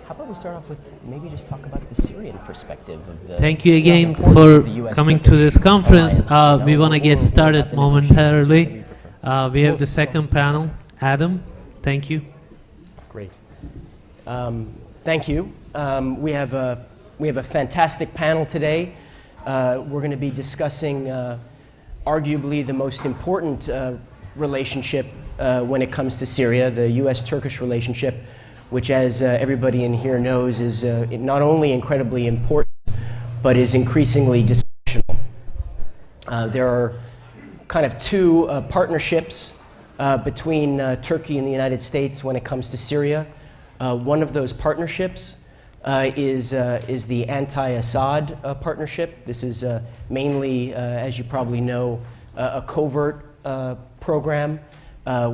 how about we start off with maybe just talk about the Syrian perspective of the. Thank you again importance for of the US coming to Turkish this conference. alliance, We want to get or started about the negotiations. momentarily. Whatever you prefer. We have the second panel. Adam, thank you. Great. Thank you. We have a fantastic panel today. We're going to be discussing arguably the most important relationship when it comes to Syria, the US-Turkish relationship, which, as everybody in here knows, is not only incredibly important, but is increasingly dysfunctional. There are kind of two partnerships between Turkey and the United States when it comes to Syria. One of those partnerships is the anti-Assad partnership. This is mainly, as you probably know, a covert program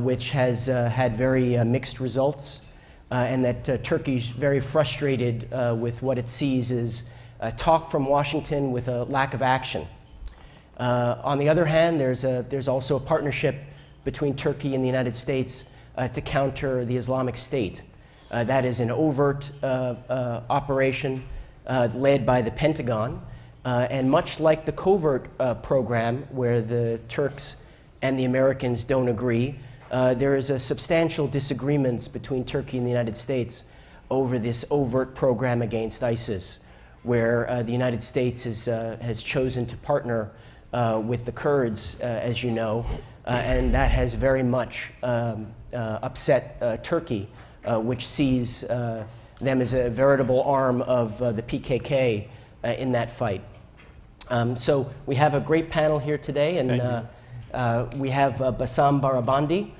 which has had very mixed results, and that Turkey's very frustrated with what it sees as talk from Washington with a lack of action. On the other hand, there's also a partnership between Turkey and the United States to counter the Islamic State. That is an overt operation led by the Pentagon, and much like the covert program, where the Turks and the Americans don't agree, there is a substantial disagreements between Turkey and the United States over this overt program against ISIS, where the United States has chosen to partner with the Kurds, as you know, and that has very much upset Turkey, which sees them as a veritable arm of the PKK in that fight. So we have a great panel here today, and we have Bassam Barabandi,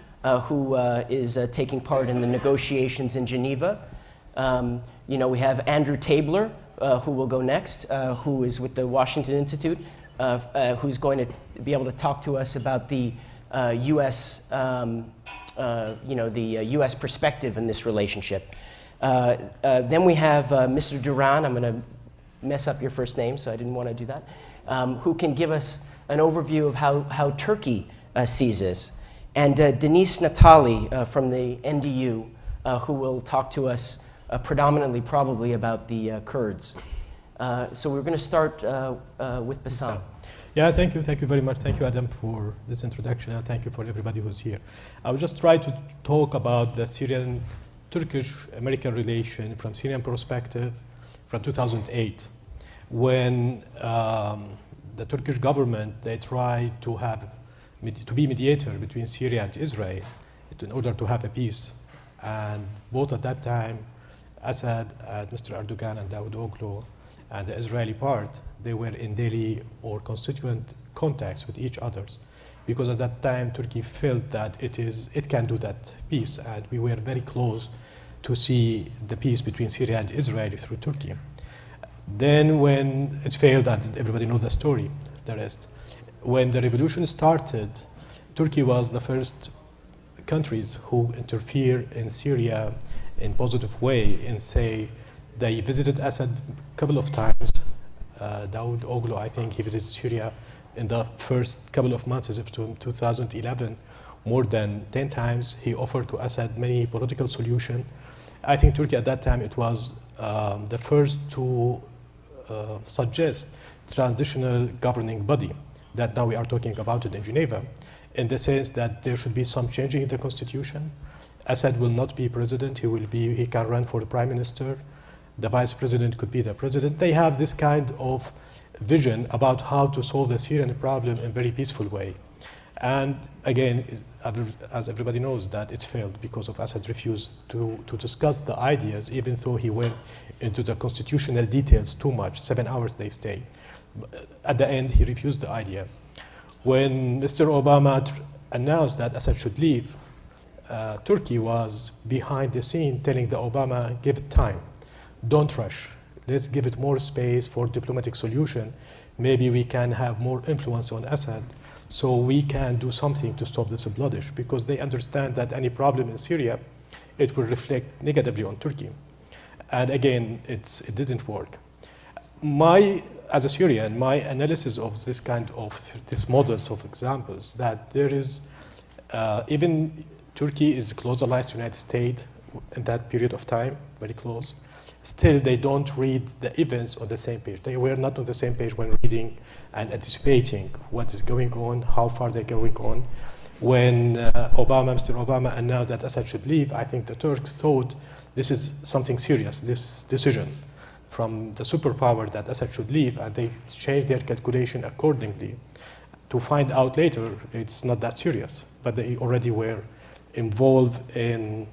who is taking part in the negotiations in Geneva. We have Andrew Tabler, who will go next, who is with the Washington Institute, who's going to be able to talk to us about the U.S. The U.S. perspective in this relationship. Then we have Mr. Duran. I'm going to mess up your first name, so I didn't want to do that. Who can give us an overview of how Turkey sees this, and Denise Natali from the NDU, who will talk to us predominantly probably about the Kurds. So we're going to start with Bassam. Yeah, thank you very much. Thank you, Adam, for this introduction, and thank you for everybody who's here. I will just try to talk about the Syrian-Turkish-American relation from Syrian perspective from 2008, when the Turkish government, they tried to be mediator between Syria and Israel in order to have a peace. And both at that time, Assad and Mr. Erdogan and Davutoglu and the Israeli part, they were in daily or constituent contacts with each other, because at that time Turkey felt that it can do that peace, and we were very close to see the peace between Syria and Israel through Turkey. Then when it failed, and everybody knows the story, the rest, when the revolution started, Turkey was the first countries who interfere in Syria in positive way, and say they visited Assad a couple of times. Davutoglu, I think he visited Syria in the first couple of months of 2011 more than 10 times. He offered to Assad many political solutions. I think Turkey at that time, it was the first to suggest transitional governing body that now we are talking about it in Geneva, in the sense that there should be some changing in the constitution. Assad will not be president, he can run for the prime minister. The vice president could be the president. They have this kind of vision about how to solve the Syrian problem in a very peaceful way. And again, as everybody knows, that it's failed because of Assad refused to discuss the ideas, even though he went into the constitutional details too much. 7 hours they stay. At the end, he refused the idea. When Mr. Obama announced that Assad should leave, Turkey was behind the scene telling the Obama, give it time. Don't rush. Let's give it more space for diplomatic solution. Maybe we can have more influence on Assad, so we can do something to stop this bloodshed, because they understand that any problem in Syria, it will reflect negatively on Turkey. And again, it didn't work. As a Syrian, my analysis of this kind of these models of examples, that there is, even Turkey is close allies to the United States in that period of time, very close. Still, they don't read the events on the same page. They were not on the same page when reading and anticipating what is going on, how far they're going on. When Mr. Obama announced that Assad should leave, I think the Turks thought this is something serious, this decision from the superpower that Assad should leave, and they changed their calculation accordingly to find out later it's not that serious, but they already were involved in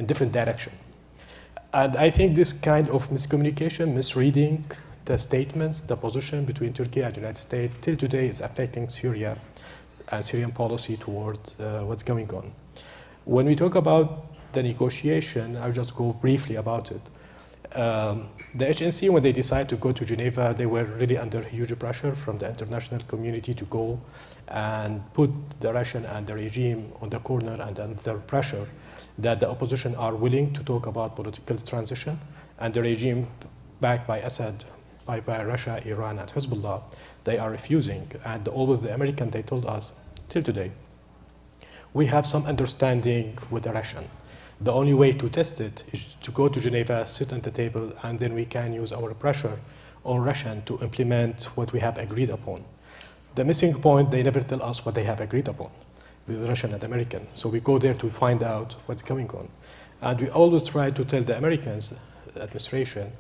different direction. And I think this kind of miscommunication, misreading the statements, the position between Turkey and the United States till today is affecting Syria and Syrian policy toward what's going on. When we talk about the negotiation, I'll just go briefly about it. The HNC, when they decided to go to Geneva, they were really under huge pressure from the international community to go and put the Russian and the regime on the corner and under pressure that the opposition are willing to talk about political transition, and the regime backed by Assad, by Russia, Iran, and Hezbollah, they are refusing. And always the American, they told us, till today, we have some understanding with the Russian. The only way to test it is to go to Geneva, sit at the table, and then we can use our pressure on Russian to implement what we have agreed upon. The missing point, they never tell us what they have agreed upon with Russian and American. So we go there to find out what's going on. And we always try to tell the Americans, the administration,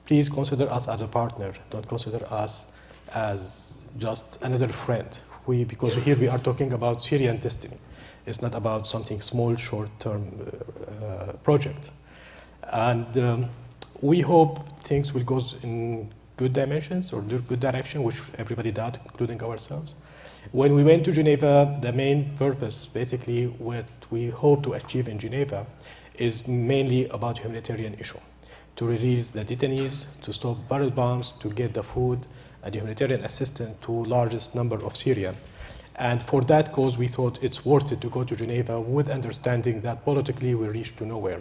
please consider us as a partner. Don't consider us as just another friend. Because here we are talking about Syrian destiny. It's not about something small, short-term project. And we hope things will go in good dimensions or good direction, which everybody does, including ourselves. When we went to Geneva, the main purpose, basically what we hope to achieve in Geneva, is mainly about humanitarian issue. To release the detainees, to stop barrel bombs, to get the food and humanitarian assistance to largest number of Syrians. And for that cause, we thought it's worth it to go to Geneva with understanding that politically we reached to nowhere.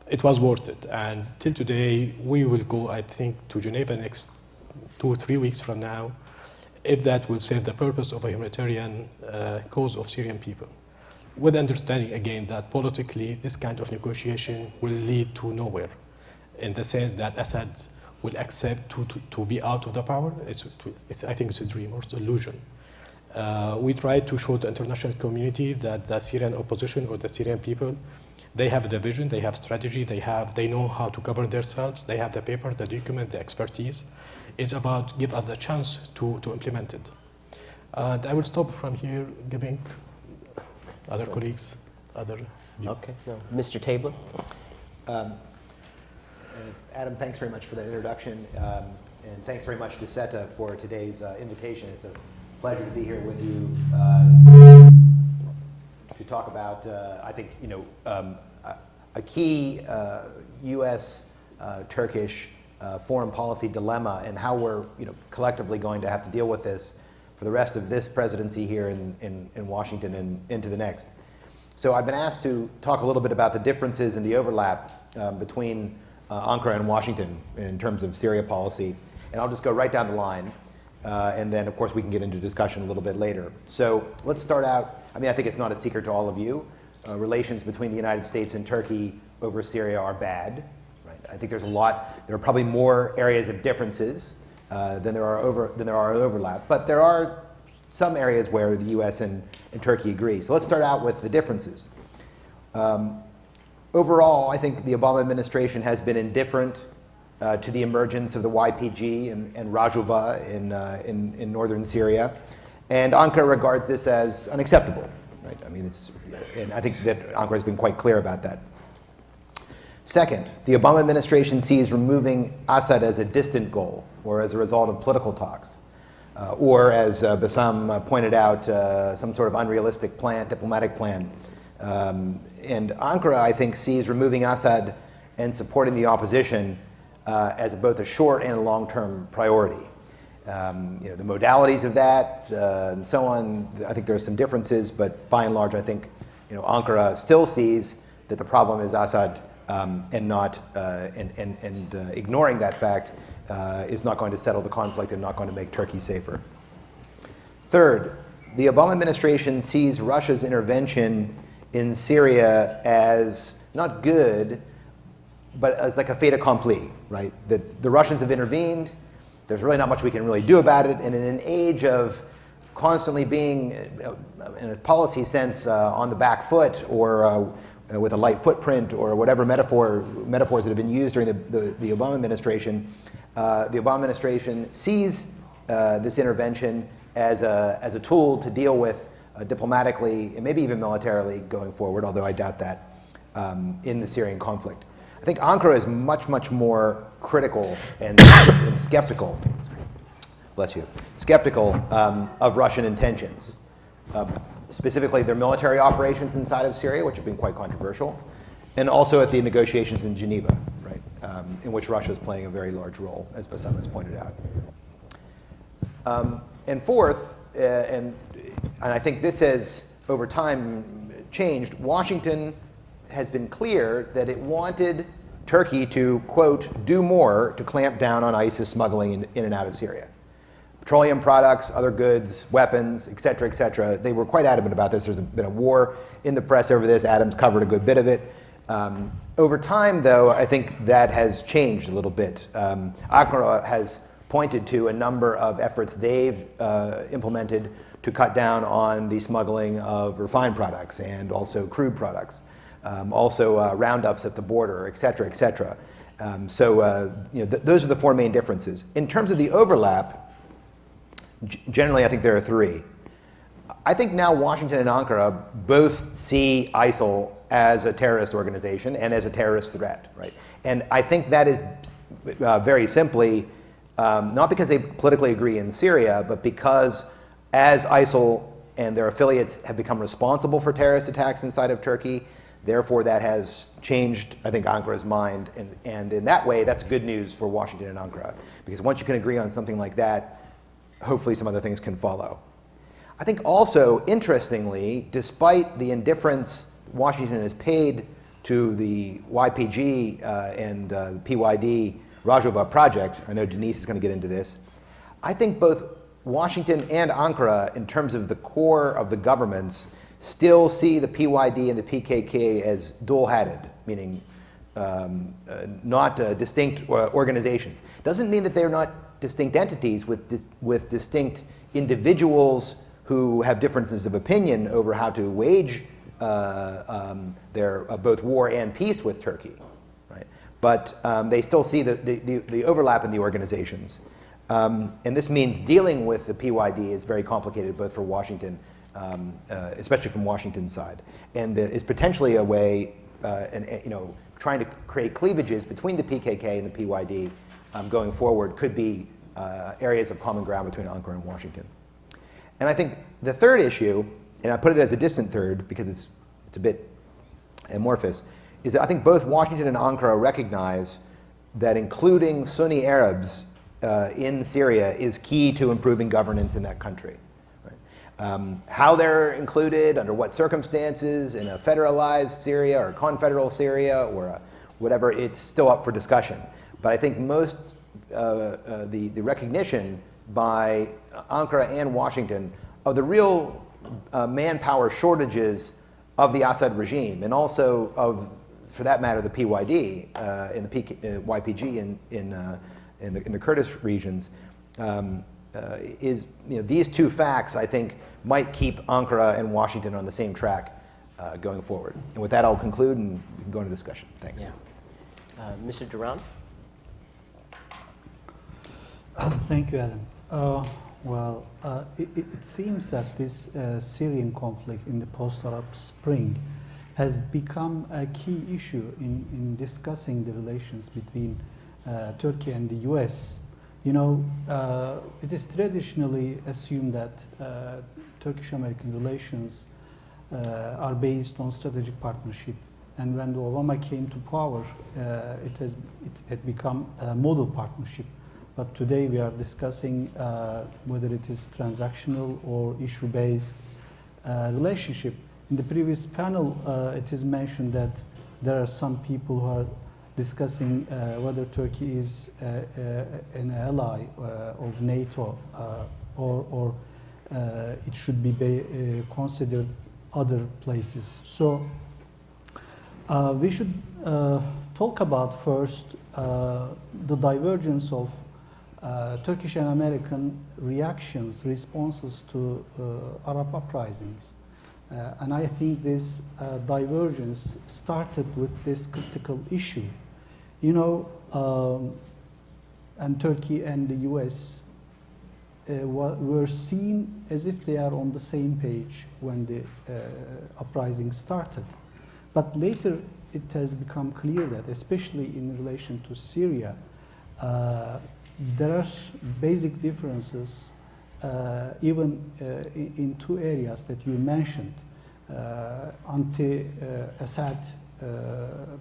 It was worth it. And till today, we will go, I think, to Geneva next 2 or 3 weeks from now, if that will serve the purpose of a humanitarian cause of Syrian people. With understanding, again, that politically this kind of negotiation will lead to nowhere, in the sense that Assad will accept to be out of the power. I think it's a dream or it's an illusion. We try to show the international community that the Syrian opposition or the Syrian people, they have the vision, they have strategy, they know how to govern themselves, they have the paper, the document, the expertise. It's about give us the chance to implement it. And I will stop from here, giving other colleagues other view. Okay, no. Mr. Tabler? Adam, thanks very much for that introduction, and thanks very much to SETA for today's invitation. It's a pleasure to be here with you to talk about, I think, a key U.S.-Turkish foreign policy dilemma, and how we're collectively going to have to deal with this for the rest of this presidency here in Washington and into the next. So I've been asked to talk a little bit about the differences and the overlap between Ankara and Washington in terms of Syria policy, and I'll just go right down the line, and then of course we can get into discussion a little bit later. So let's start out. I mean, I think it's not a secret to all of you. Relations between the United States and Turkey over Syria are bad. Right? I think there's a lot. There are probably more areas of differences than there are overlap, but there are some areas where the U.S. and Turkey agree. So let's start out with the differences. Overall, I think the Obama administration has been indifferent to the emergence of the YPG and Rojava in northern Syria, and Ankara regards this as unacceptable. Right? I mean, and I think that Ankara has been quite clear about that. Second, the Obama administration sees removing Assad as a distant goal, or as a result of political talks, or as Bassam pointed out, some sort of unrealistic plan, diplomatic plan. And Ankara, I think, sees removing Assad and supporting the opposition as both a short and a long-term priority. The modalities of that and so on, I think there are some differences, but by and large, I think Ankara still sees that the problem is Assad, and not ignoring that fact is not going to settle the conflict and not going to make Turkey safer. Third, the Obama administration sees Russia's intervention in Syria as not good, but as like a fait accompli, right? That the Russians have intervened, there's really not much we can really do about it, and in an age of constantly being, in a policy sense, on the back foot, or with a light footprint, or whatever metaphors that have been used during the Obama administration, the Obama administration sees this intervention as a tool to deal with diplomatically and maybe even militarily going forward, although I doubt that, in the Syrian conflict. I think Ankara is much, much more critical and skeptical, bless you, skeptical of Russian intentions. Specifically their military operations inside of Syria, which have been quite controversial, and also at the negotiations in Geneva, right, in which Russia is playing a very large role, as Bassam has pointed out. And fourth, and I think this has, over time, changed, Washington has been clear that it wanted Turkey to, quote, do more to clamp down on ISIS smuggling in and out of Syria. Petroleum products, other goods, weapons, et cetera, they were quite adamant about this. There's been a war in the press over this. Adam's covered a good bit of it. Over time, though, I think that has changed a little bit. Ankara has pointed to a number of efforts they've implemented to cut down on the smuggling of refined products and also crude products. Also roundups at the border, et cetera, those are the four main differences. In terms of the overlap, generally, I think there are three. I think now Washington and Ankara both see ISIL as a terrorist organization and as a terrorist threat, right? And I think that is very simply not because they politically agree in Syria, but because as ISIL and their affiliates have become responsible for terrorist attacks inside of Turkey, therefore that has changed, I think, Ankara's mind. And in that way, that's good news for Washington and Ankara. Because once you can agree on something like that, hopefully some other things can follow. I think also, interestingly, despite the indifference Washington has paid to the YPG and the PYD Rojava project, I know Denise is going to get into this, I think both Washington and Ankara, in terms of the core of the governments, still see the PYD and the PKK as dual-hatted, meaning not distinct organizations. Doesn't mean that they're not distinct entities with distinct individuals who have differences of opinion over how to wage their both war and peace with Turkey, right? But they still see the overlap in the organizations. And this means dealing with the PYD is very complicated both for Washington, especially from Washington's side, and is potentially a way, trying to create cleavages between the PKK and the PYD going forward could be areas of common ground between Ankara and Washington. And I think the third issue, and I put it as a distant third because it's a bit amorphous, is that I think both Washington and Ankara recognize that including Sunni Arabs in Syria is key to improving governance in that country. Right? How they're included, under what circumstances, in a federalized Syria or confederal Syria or whatever, it's still up for discussion. But I think most the recognition by Ankara and Washington of the real manpower shortages of the Assad regime, and also of, for that matter, the PYD and the YPG in the Kurdish regions, is these two facts, I think, might keep Ankara and Washington on the same track going forward. And with that, I'll conclude, and we can go into discussion. Thanks. Yeah. Mr. Duran? Thank you, Adam. It seems that this Syrian conflict in the post-Arab Spring has become a key issue in discussing the relations between Turkey and the US. It is traditionally assumed that Turkish-American relations are based on strategic partnership. And when Obama came to power, it had become a model partnership. But today we are discussing whether it is transactional or issue-based relationship. In the previous panel, it is mentioned that there are some people who are discussing whether Turkey is an ally of NATO or it should be considered other places. So We should talk about first the divergence of Turkish and American reactions, responses to Arab uprisings. And I think this divergence started with this critical issue. You know, and Turkey and the US were seen as if they are on the same page when the uprising started. But later it has become clear that, especially in relation to Syria, there are basic differences even in two areas that you mentioned, anti-Assad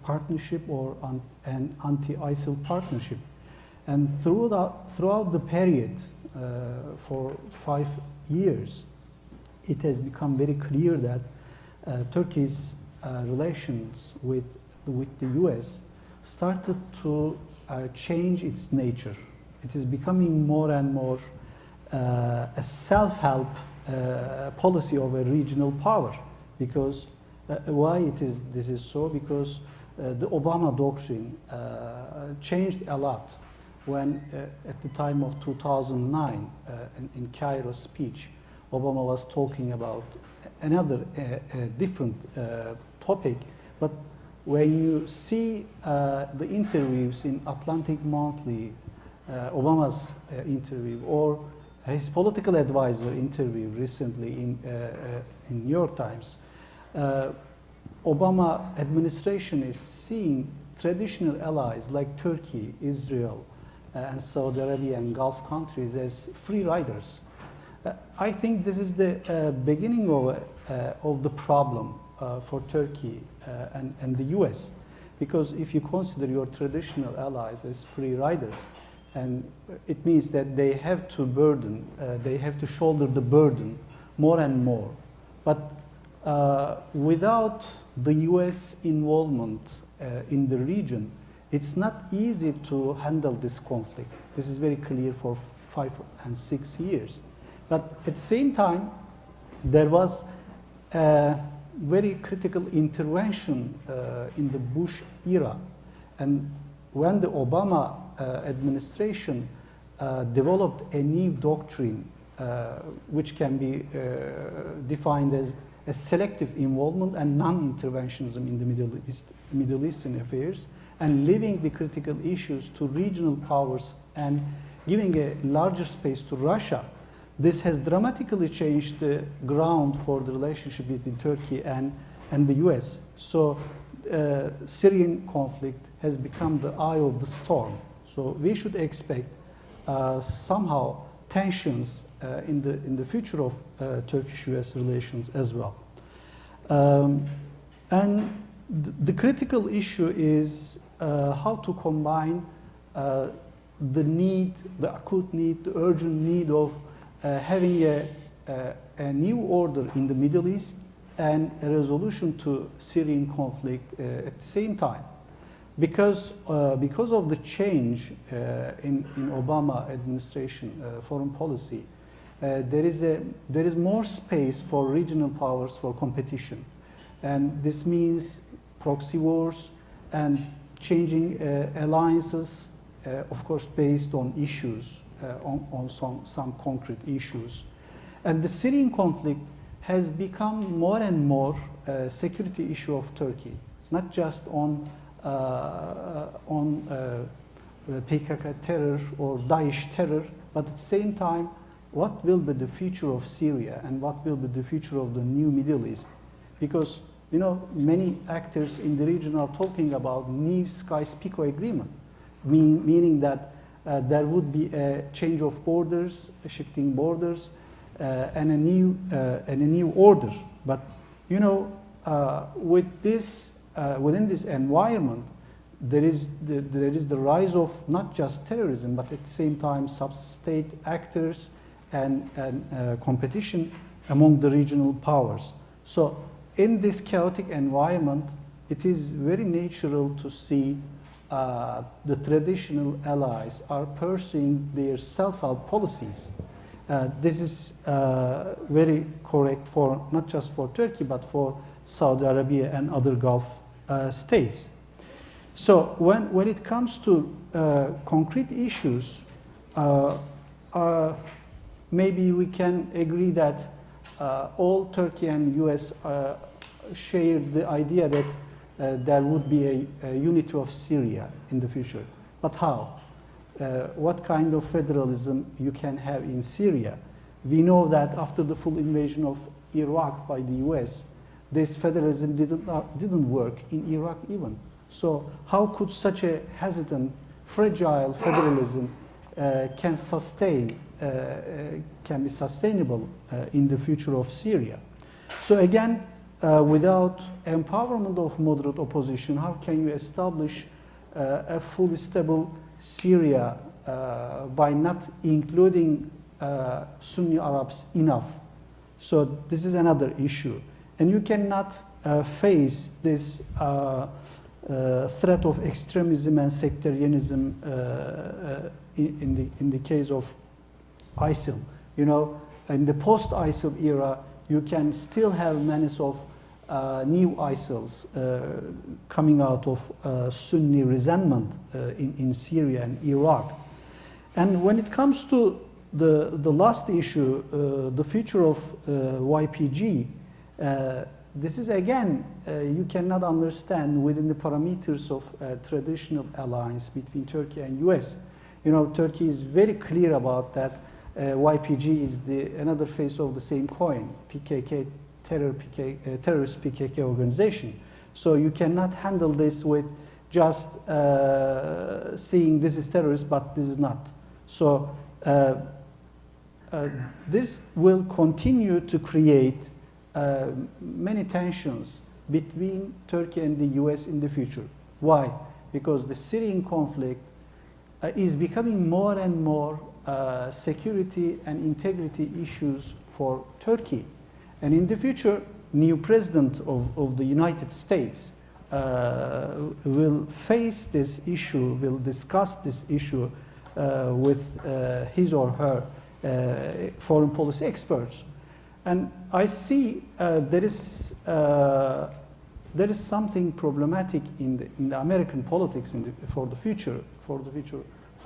partnership or an anti-ISIL partnership. And throughout the period, for 5 years, it has become very clear that Turkey's relations with the US started to change its nature. It is becoming more and more a self-help policy of a regional power. Because why this is so? Because the Obama doctrine changed a lot when at the time of 2009 in Cairo speech, Obama was talking about another different topic. But when you see the interviews in Atlantic Monthly, Obama's interview, or his political advisor interview recently in New York Times, Obama administration is seeing traditional allies like Turkey, Israel, and Saudi Arabia and Gulf countries as free riders. I think this is the beginning of the problem for Turkey and the US, because if you consider your traditional allies as free riders, and it means that they have to shoulder the burden more and more. But without the US involvement in the region, it's not easy to handle this conflict. This is very clear for 5 and 6 years. But at the same time, there was a very critical intervention in the Bush era. And when the Obama administration developed a new doctrine which can be defined as a selective involvement and non-interventionism in the Middle Eastern affairs, and leaving the critical issues to regional powers and giving a larger space to Russia, this has dramatically changed the ground for the relationship between Turkey and the US. So Syrian conflict has become the eye of the storm. So we should expect somehow tensions in the future of Turkish-US relations as well. And the critical issue is how to combine the need, the acute need, the urgent need of having a new order in the Middle East and a resolution to Syrian conflict at the same time. Because of the change in Obama administration foreign policy, there is more space for regional powers for competition. And this means proxy wars and changing alliances, of course based on issues, on some concrete issues. And the Syrian conflict has become more and more a security issue of Turkey, not just on PKK terror or Daesh terror, but at the same time, what will be the future of Syria and what will be the future of the new Middle East? Because, you know, many actors in the region are talking about new Sykes-Picot agreement, meaning that there would be a change of borders, shifting borders, and a new order. But, you know, with this, within this environment, there is the rise of not just terrorism, but at the same time sub-state actors and competition among the regional powers. So in this chaotic environment, it is very natural to see the traditional allies are pursuing their self-help policies. This is very correct for not just for Turkey, but for Saudi Arabia and other Gulf states. So when it comes to concrete issues, maybe we can agree that all Turkey and US share the idea that there would be a unity of Syria in the future. But how? What kind of federalism you can have in Syria? We know that after the full invasion of Iraq by the US, this federalism didn't work in Iraq even. So how could such a hesitant, fragile federalism can be sustainable in the future of Syria? So again, without empowerment of moderate opposition, how can you establish a fully stable Syria by not including Sunni Arabs enough? So this is another issue. And you cannot face this threat of extremism and sectarianism in the case of ISIL. You know, in the post-ISIL era, you can still have menace of new ISILs coming out of Sunni resentment in Syria and Iraq. And when it comes to the last issue, the future of YPG, this is again, you cannot understand within the parameters of traditional alliance between Turkey and US. You know, Turkey is very clear about that. YPG is another face of the same coin, PKK, terrorist PKK organization. So you cannot handle this with just seeing this is terrorist, but this is not. So this will continue to create many tensions between Turkey and the US in the future. Why? Because the Syrian conflict is becoming more and more security and integrity issues for Turkey. And in the future, new president of the United States will face this issue, will discuss this issue with his or her foreign policy experts. And I see there is something problematic in the American politics for the future 4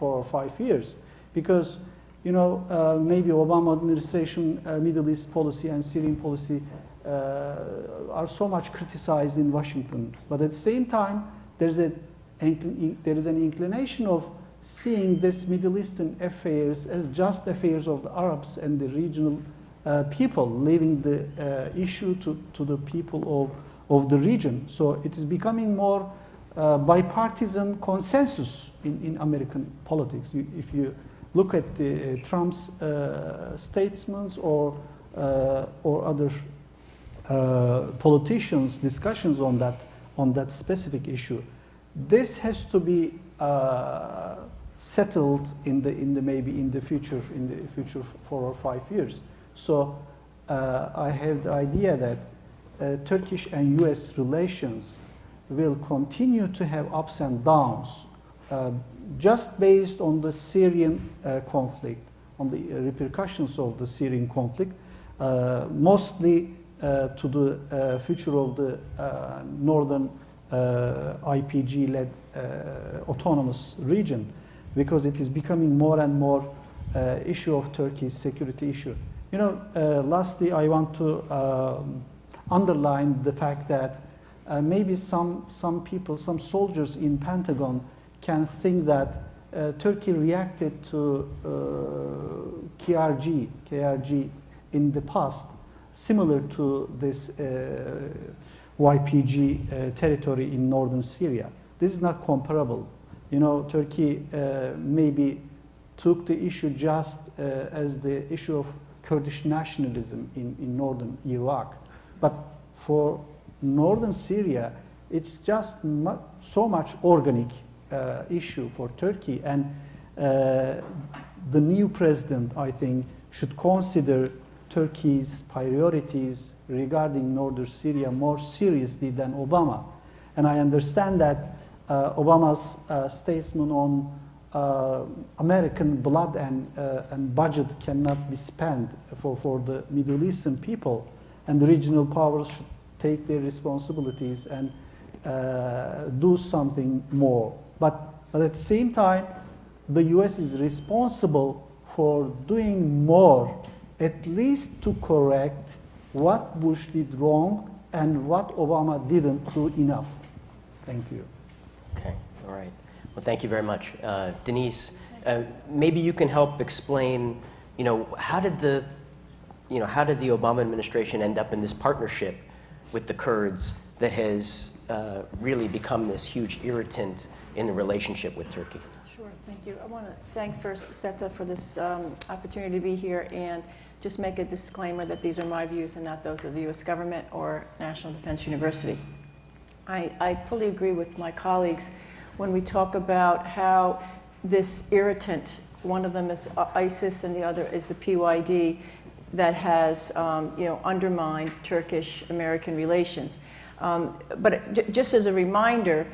or 5 years, because maybe Obama administration Middle East policy and Syrian policy are so much criticized in Washington, but at the same time there is an inclination of seeing this Middle Eastern affairs as just affairs of the Arabs and the regional people, leaving the issue to the people of the region. So it is becoming more bipartisan consensus in American politics. If you look at Trump's statements or other politicians' discussions on that specific issue, this has to be settled maybe in the future 4 or 5 years. So I have the idea that Turkish and US relations will continue to have ups and downs just based on the Syrian conflict, on the repercussions of the Syrian conflict, mostly to the future of the northern IPG-led autonomous region, because it is becoming more and more issue of Turkey's security issue. Lastly, I want to underline the fact that maybe some people, some soldiers in Pentagon can think that Turkey reacted to KRG in the past, similar to this YPG territory in northern Syria. This is not comparable. Turkey maybe took the issue just as the issue of Kurdish nationalism in northern Iraq. But for northern Syria, it's just so much organic issue for Turkey. And the new president, I think, should consider Turkey's priorities regarding northern Syria more seriously than Obama. And I understand that Obama's statement on American blood and budget cannot be spent for the Middle Eastern people, and the regional powers should take their responsibilities and do something more. But at the same time, the US is responsible for doing more, at least to correct what Bush did wrong and what Obama didn't do enough. Thank you. Okay, all right. Well, thank you very much. Denise, maybe you can help explain, how did the Obama administration end up in this partnership with the Kurds that has really become this huge irritant in the relationship with Turkey? Sure, thank you. I want to thank first SETA for this opportunity to be here and just make a disclaimer that these are my views and not those of the US government or National Defense University. I fully agree with my colleagues when we talk about how this irritant, one of them is ISIS and the other is the PYD, that has undermined Turkish-American relations. But just as a reminder,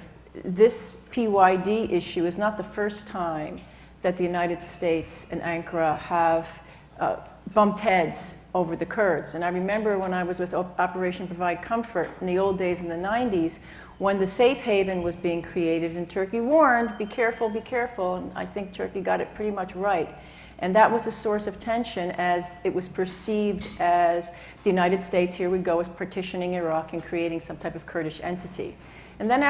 this PYD issue is not the first time that the United States and Ankara have bumped heads over the Kurds. And I remember when I was with Operation Provide Comfort in the old days in the 90s, when the safe haven was being created and Turkey warned, be careful, and I think Turkey got it pretty much right. And that was a source of tension as it was perceived as the United States, here we go, is partitioning Iraq and creating some type of Kurdish entity. And then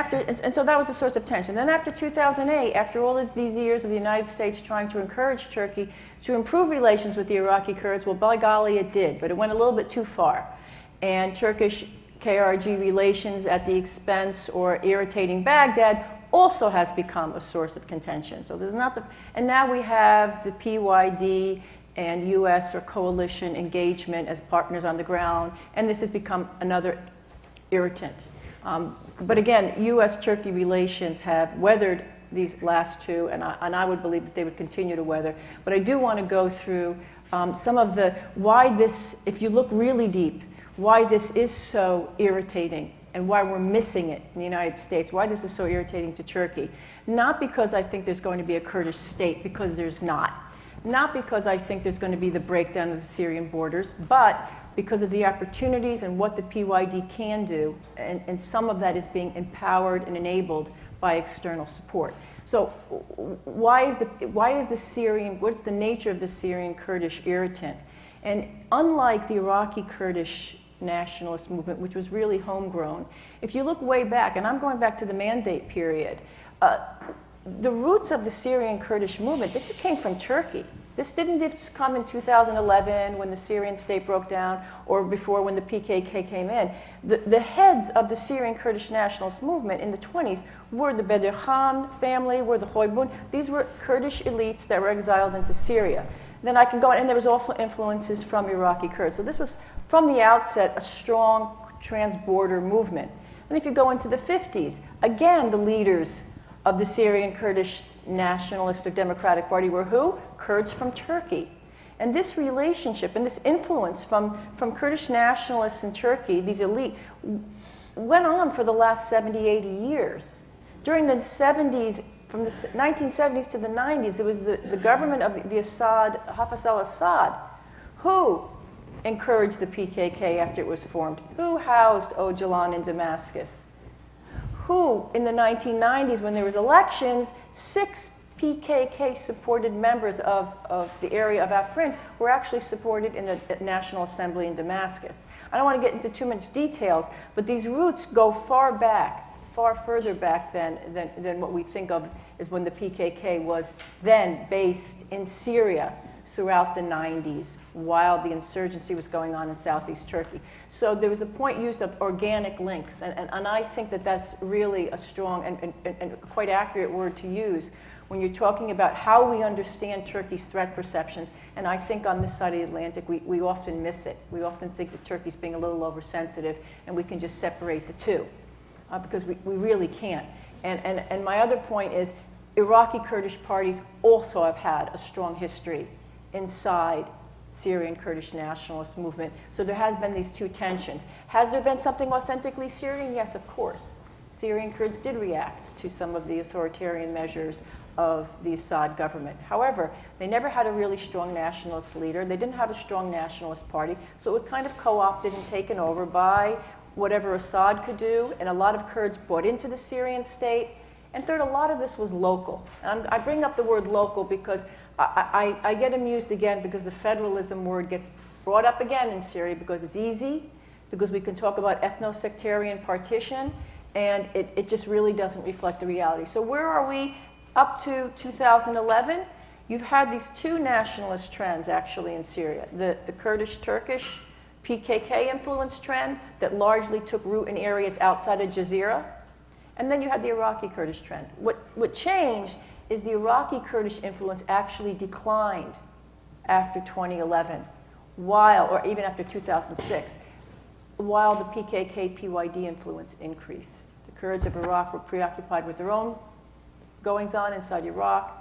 so that was a source of tension. Then after 2008, after all of these years of the United States trying to encourage Turkey to improve relations with the Iraqi Kurds, well, by golly, it did, but it went a little bit too far. And Turkish KRG relations at the expense or irritating Baghdad also has become a source of contention. So this is not and now we have the PYD and US or coalition engagement as partners on the ground, and this has become another irritant. But again, US-Turkey relations have weathered these last two, and I would believe that they would continue to weather. But I do want to go through some of the, why this, if you look really deep, why this is so irritating and why we're missing it in the United States, why this is so irritating to Turkey. Not because I think there's going to be a Kurdish state, because there's not. Not because I think there's going to be the breakdown of the Syrian borders, but because of the opportunities and what the PYD can do, and some of that is being empowered and enabled by external support. So what's the nature of the Syrian Kurdish irritant? And unlike the Iraqi Kurdish nationalist movement, which was really homegrown, if you look way back, and I'm going back to the mandate period, the roots of the Syrian Kurdish movement, this came from Turkey. This didn't just come in 2011 when the Syrian state broke down or before when the PKK came in. The heads of the Syrian Kurdish nationalist movement in the 20s were the Bedir Khan family, were the Hoybun. These were Kurdish elites that were exiled into Syria. Then I can go on, and there was also influences from Iraqi Kurds. So this was, from the outset, a strong trans-border movement. And if you go into the 50s, again, the leaders of the Syrian Kurdish Nationalist or Democratic Party were who? Kurds from Turkey. And this relationship and this influence from Kurdish nationalists in Turkey, these elite, went on for the last 70, 80 years. During the 70s, from the 1970s to the 90s, it was the government of the Assad, Hafez al-Assad, who encouraged the PKK after it was formed, who housed Öcalan in Damascus, who, in the 1990s, when there was elections, 6 PKK-supported members of the area of Afrin were actually supported in the National Assembly in Damascus. I don't want to get into too much details, but these roots go far back, far further back than what we think of as when the PKK was then based in Syria throughout the 90s while the insurgency was going on in southeast Turkey. So there was a point used of organic links, and I think that that's really a strong and quite accurate word to use when you're talking about how we understand Turkey's threat perceptions. And I think on this side of the Atlantic, we often miss it. We often think that Turkey's being a little oversensitive, and we can just separate the two, because we really can't. And my other point is Iraqi Kurdish parties also have had a strong history inside Syrian Kurdish nationalist movement. So there has been these two tensions. Has there been something authentically Syrian? Yes, of course. Syrian Kurds did react to some of the authoritarian measures of the Assad government. However, they never had a really strong nationalist leader. They didn't have a strong nationalist party, so it was kind of co-opted and taken over by whatever Assad could do, and a lot of Kurds bought into the Syrian state. And third, a lot of this was local. And I bring up the word local because I get amused again because the federalism word gets brought up again in Syria because it's easy, because we can talk about ethno-sectarian partition, and it just really doesn't reflect the reality. So where are we up to 2011? You've had these two nationalist trends actually in Syria. The Kurdish-Turkish PKK influence trend that largely took root in areas outside of Jazeera. And then you had the Iraqi Kurdish trend. What changed is the Iraqi Kurdish influence actually declined after 2011, or even after 2006, while the PKK PYD influence increased. The Kurds of Iraq were preoccupied with their own goings-on inside Iraq.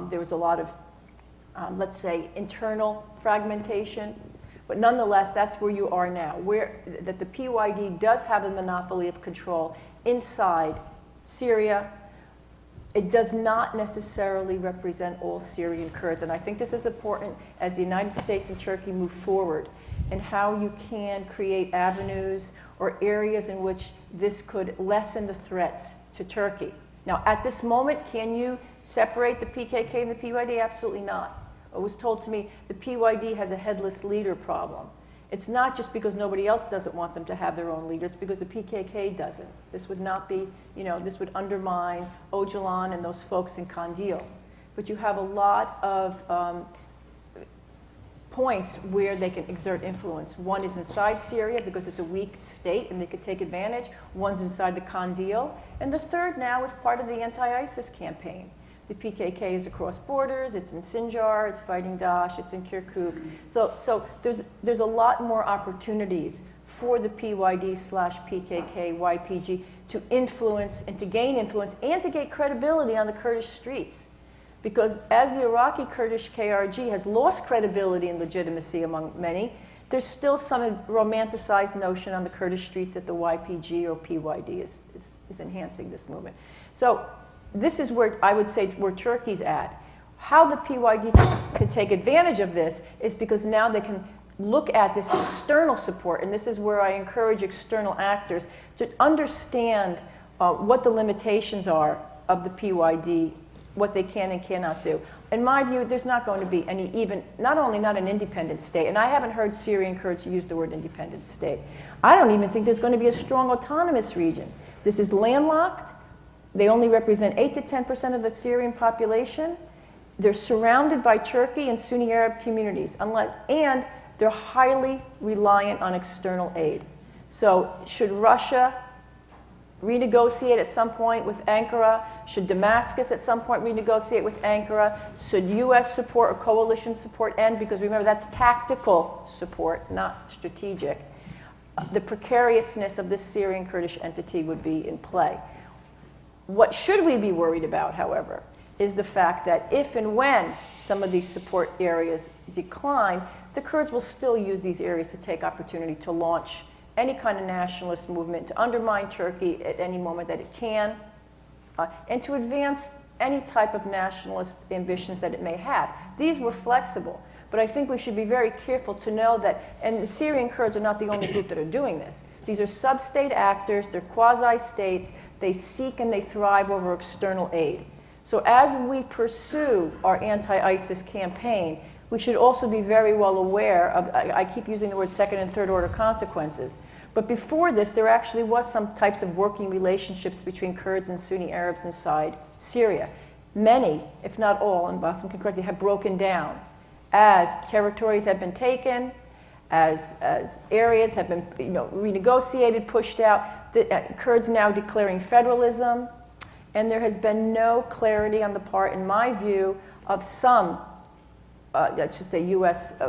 There was a lot of, let's say, internal fragmentation. But nonetheless, that's where you are now, that the PYD does have a monopoly of control inside Syria. It does not necessarily represent all Syrian Kurds. And I think this is important as the United States and Turkey move forward in how you can create avenues or areas in which this could lessen the threats to Turkey. Now, at this moment, can you separate the PKK and the PYD? Absolutely not. It was told to me the PYD has a headless leader problem. It's not just because nobody else doesn't want them to have their own leaders, because the PKK doesn't. This would not be, this would undermine Öcalan and those folks in Kandil. But you have a lot of points where they can exert influence. One is inside Syria because it's a weak state and they could take advantage. One's inside the Kandil. And the third now is part of the anti-ISIS campaign. The PKK is across borders, it's in Sinjar, it's fighting Daesh, it's in Kirkuk. So there's a lot more opportunities for the PYD/PKK, YPG to influence and to gain influence and to gain credibility on the Kurdish streets. Because as the Iraqi Kurdish KRG has lost credibility and legitimacy among many, there's still some romanticized notion on the Kurdish streets that the YPG or PYD is enhancing this movement. So this is where I would say where Turkey's at. How the PYD can take advantage of this is because now they can look at this external support, and this is where I encourage external actors to understand what the limitations are of the PYD, what they can and cannot do. In my view, there's not going to be any not only not an independent state, and I haven't heard Syrian Kurds use the word independent state. I don't even think there's going to be a strong autonomous region. This is landlocked. They only represent 8 to 10% of the Syrian population. They're surrounded by Turkey and Sunni Arab communities, and they're highly reliant on external aid. So should Russia renegotiate at some point with Ankara? Should Damascus at some point renegotiate with Ankara? Should US support or coalition support end? Because remember, that's tactical support, not strategic. The precariousness of this Syrian Kurdish entity would be in play. What should we be worried about, however, is the fact that if and when some of these support areas decline, the Kurds will still use these areas to take opportunity to launch any kind of nationalist movement, to undermine Turkey at any moment that it can, and to advance any type of nationalist ambitions that it may have. These were flexible, but I think we should be very careful to know that, and the Syrian Kurds are not the only group that are doing this. These are sub-state actors, they're quasi-states, they seek and they thrive over external aid. So as we pursue our anti-ISIS campaign, we should also be very well aware of, I keep using the word second and third order consequences, but before this, there actually was some types of working relationships between Kurds and Sunni Arabs inside Syria. Many, if not all, and Bassam can correct me, have broken down as territories have been taken, as areas have been renegotiated, pushed out, the Kurds now declaring federalism, and there has been no clarity on the part, in my view, of some, I should say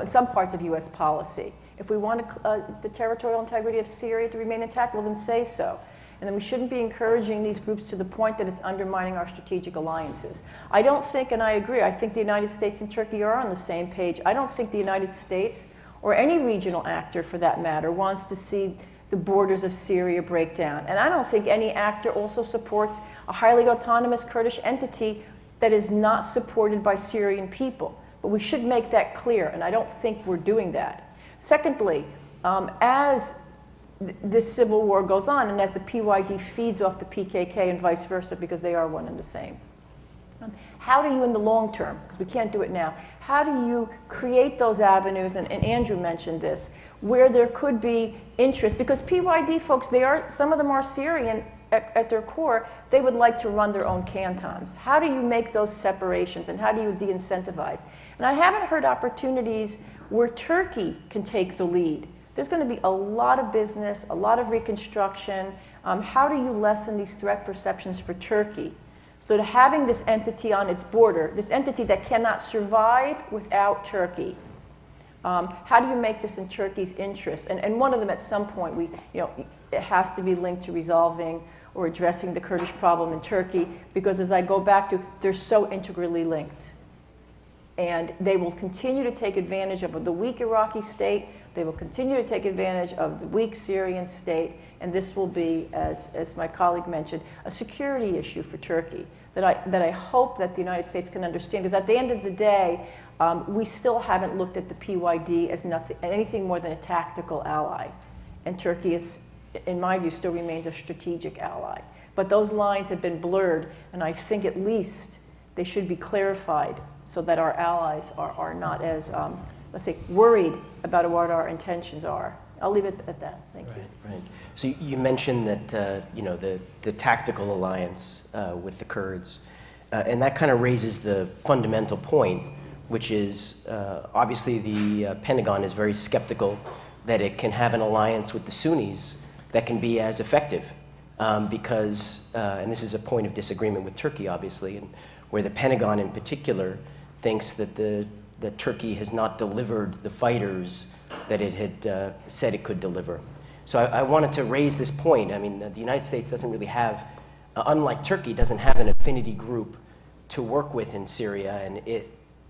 some parts of US policy. If we want the territorial integrity of Syria to remain intact, well then say so. And then we shouldn't be encouraging these groups to the point that it's undermining our strategic alliances. I don't think, and I agree, I think the United States and Turkey are on the same page. I don't think the United States, or any regional actor for that matter, wants to see the borders of Syria break down. And I don't think any actor also supports a highly autonomous Kurdish entity that is not supported by Syrian people. But we should make that clear, and I don't think we're doing that. Secondly, as this civil war goes on, and as the PYD feeds off the PKK and vice versa, because they are one and the same. How do you, in the long term, because we can't do it now, how do you create those avenues, and Andrew mentioned this, where there could be interest, because PYD folks, some of them are Syrian at their core, they would like to run their own cantons. How do you make those separations, and how do you de-incentivize? And I haven't heard opportunities where Turkey can take the lead. There's going to be a lot of business, a lot of reconstruction. How do you lessen these threat perceptions for Turkey? So to having this entity on its border, this entity that cannot survive without Turkey, how do you make this in Turkey's interest? And one of them at some point, it has to be linked to resolving or addressing the Kurdish problem in Turkey, because as I go back to, they're so integrally linked. And they will continue to take advantage of the weak Iraqi state, they will continue to take advantage of the weak Syrian state, and this will be, as my colleague mentioned, a security issue for Turkey that I hope that the United States can understand, because at the end of the day, we still haven't looked at the PYD as anything more than a tactical ally. And Turkey is, in my view, still remains a strategic ally. But those lines have been blurred, and I think at least they should be clarified so that our allies are not as, let's say, worried about what our intentions are. I'll leave it at that. Thank you. Right. So you mentioned that the tactical alliance with the Kurds, and that kind of raises the fundamental point, which is obviously the Pentagon is very skeptical that it can have an alliance with the Sunnis that can be as effective, because, and this is a point of disagreement with Turkey, obviously, and where the Pentagon in particular thinks that Turkey has not delivered the fighters that it had said it could deliver. So I wanted to raise this point. I mean, the United States doesn't really have, unlike Turkey, doesn't have an affinity group to work with in Syria, and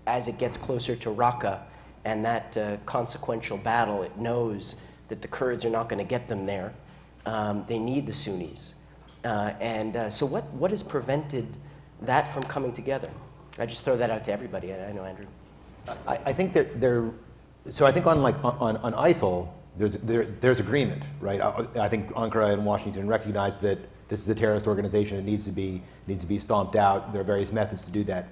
as it gets closer to Raqqa and that consequential battle, it knows that the Kurds are not going to get them there. They need the Sunnis. So what has prevented that from coming together? I just throw that out to everybody. I know, Andrew. I think so I think on ISIL, there's agreement, right? I think Ankara and Washington recognize that this is a terrorist organization. It needs to be stomped out. There are various methods to do that.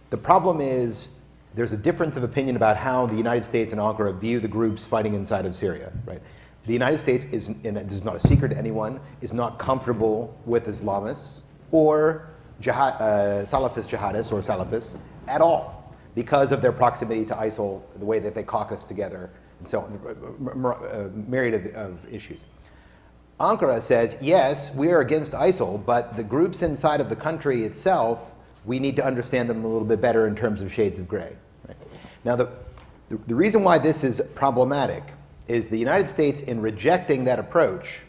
The problem is there's a difference of opinion about how the United States and Ankara view the groups fighting inside of Syria, right? The United States is, and this is not a secret to anyone, is not comfortable with Islamists or Salafist jihadists or Salafists at all, because of their proximity to ISIL, the way that they caucus together, and so on, a myriad of issues. Ankara says, yes, we are against ISIL, but the groups inside of the country itself, we need to understand them a little bit better in terms of shades of gray. Right? Now, the reason why this is problematic is the United States, in rejecting that approach,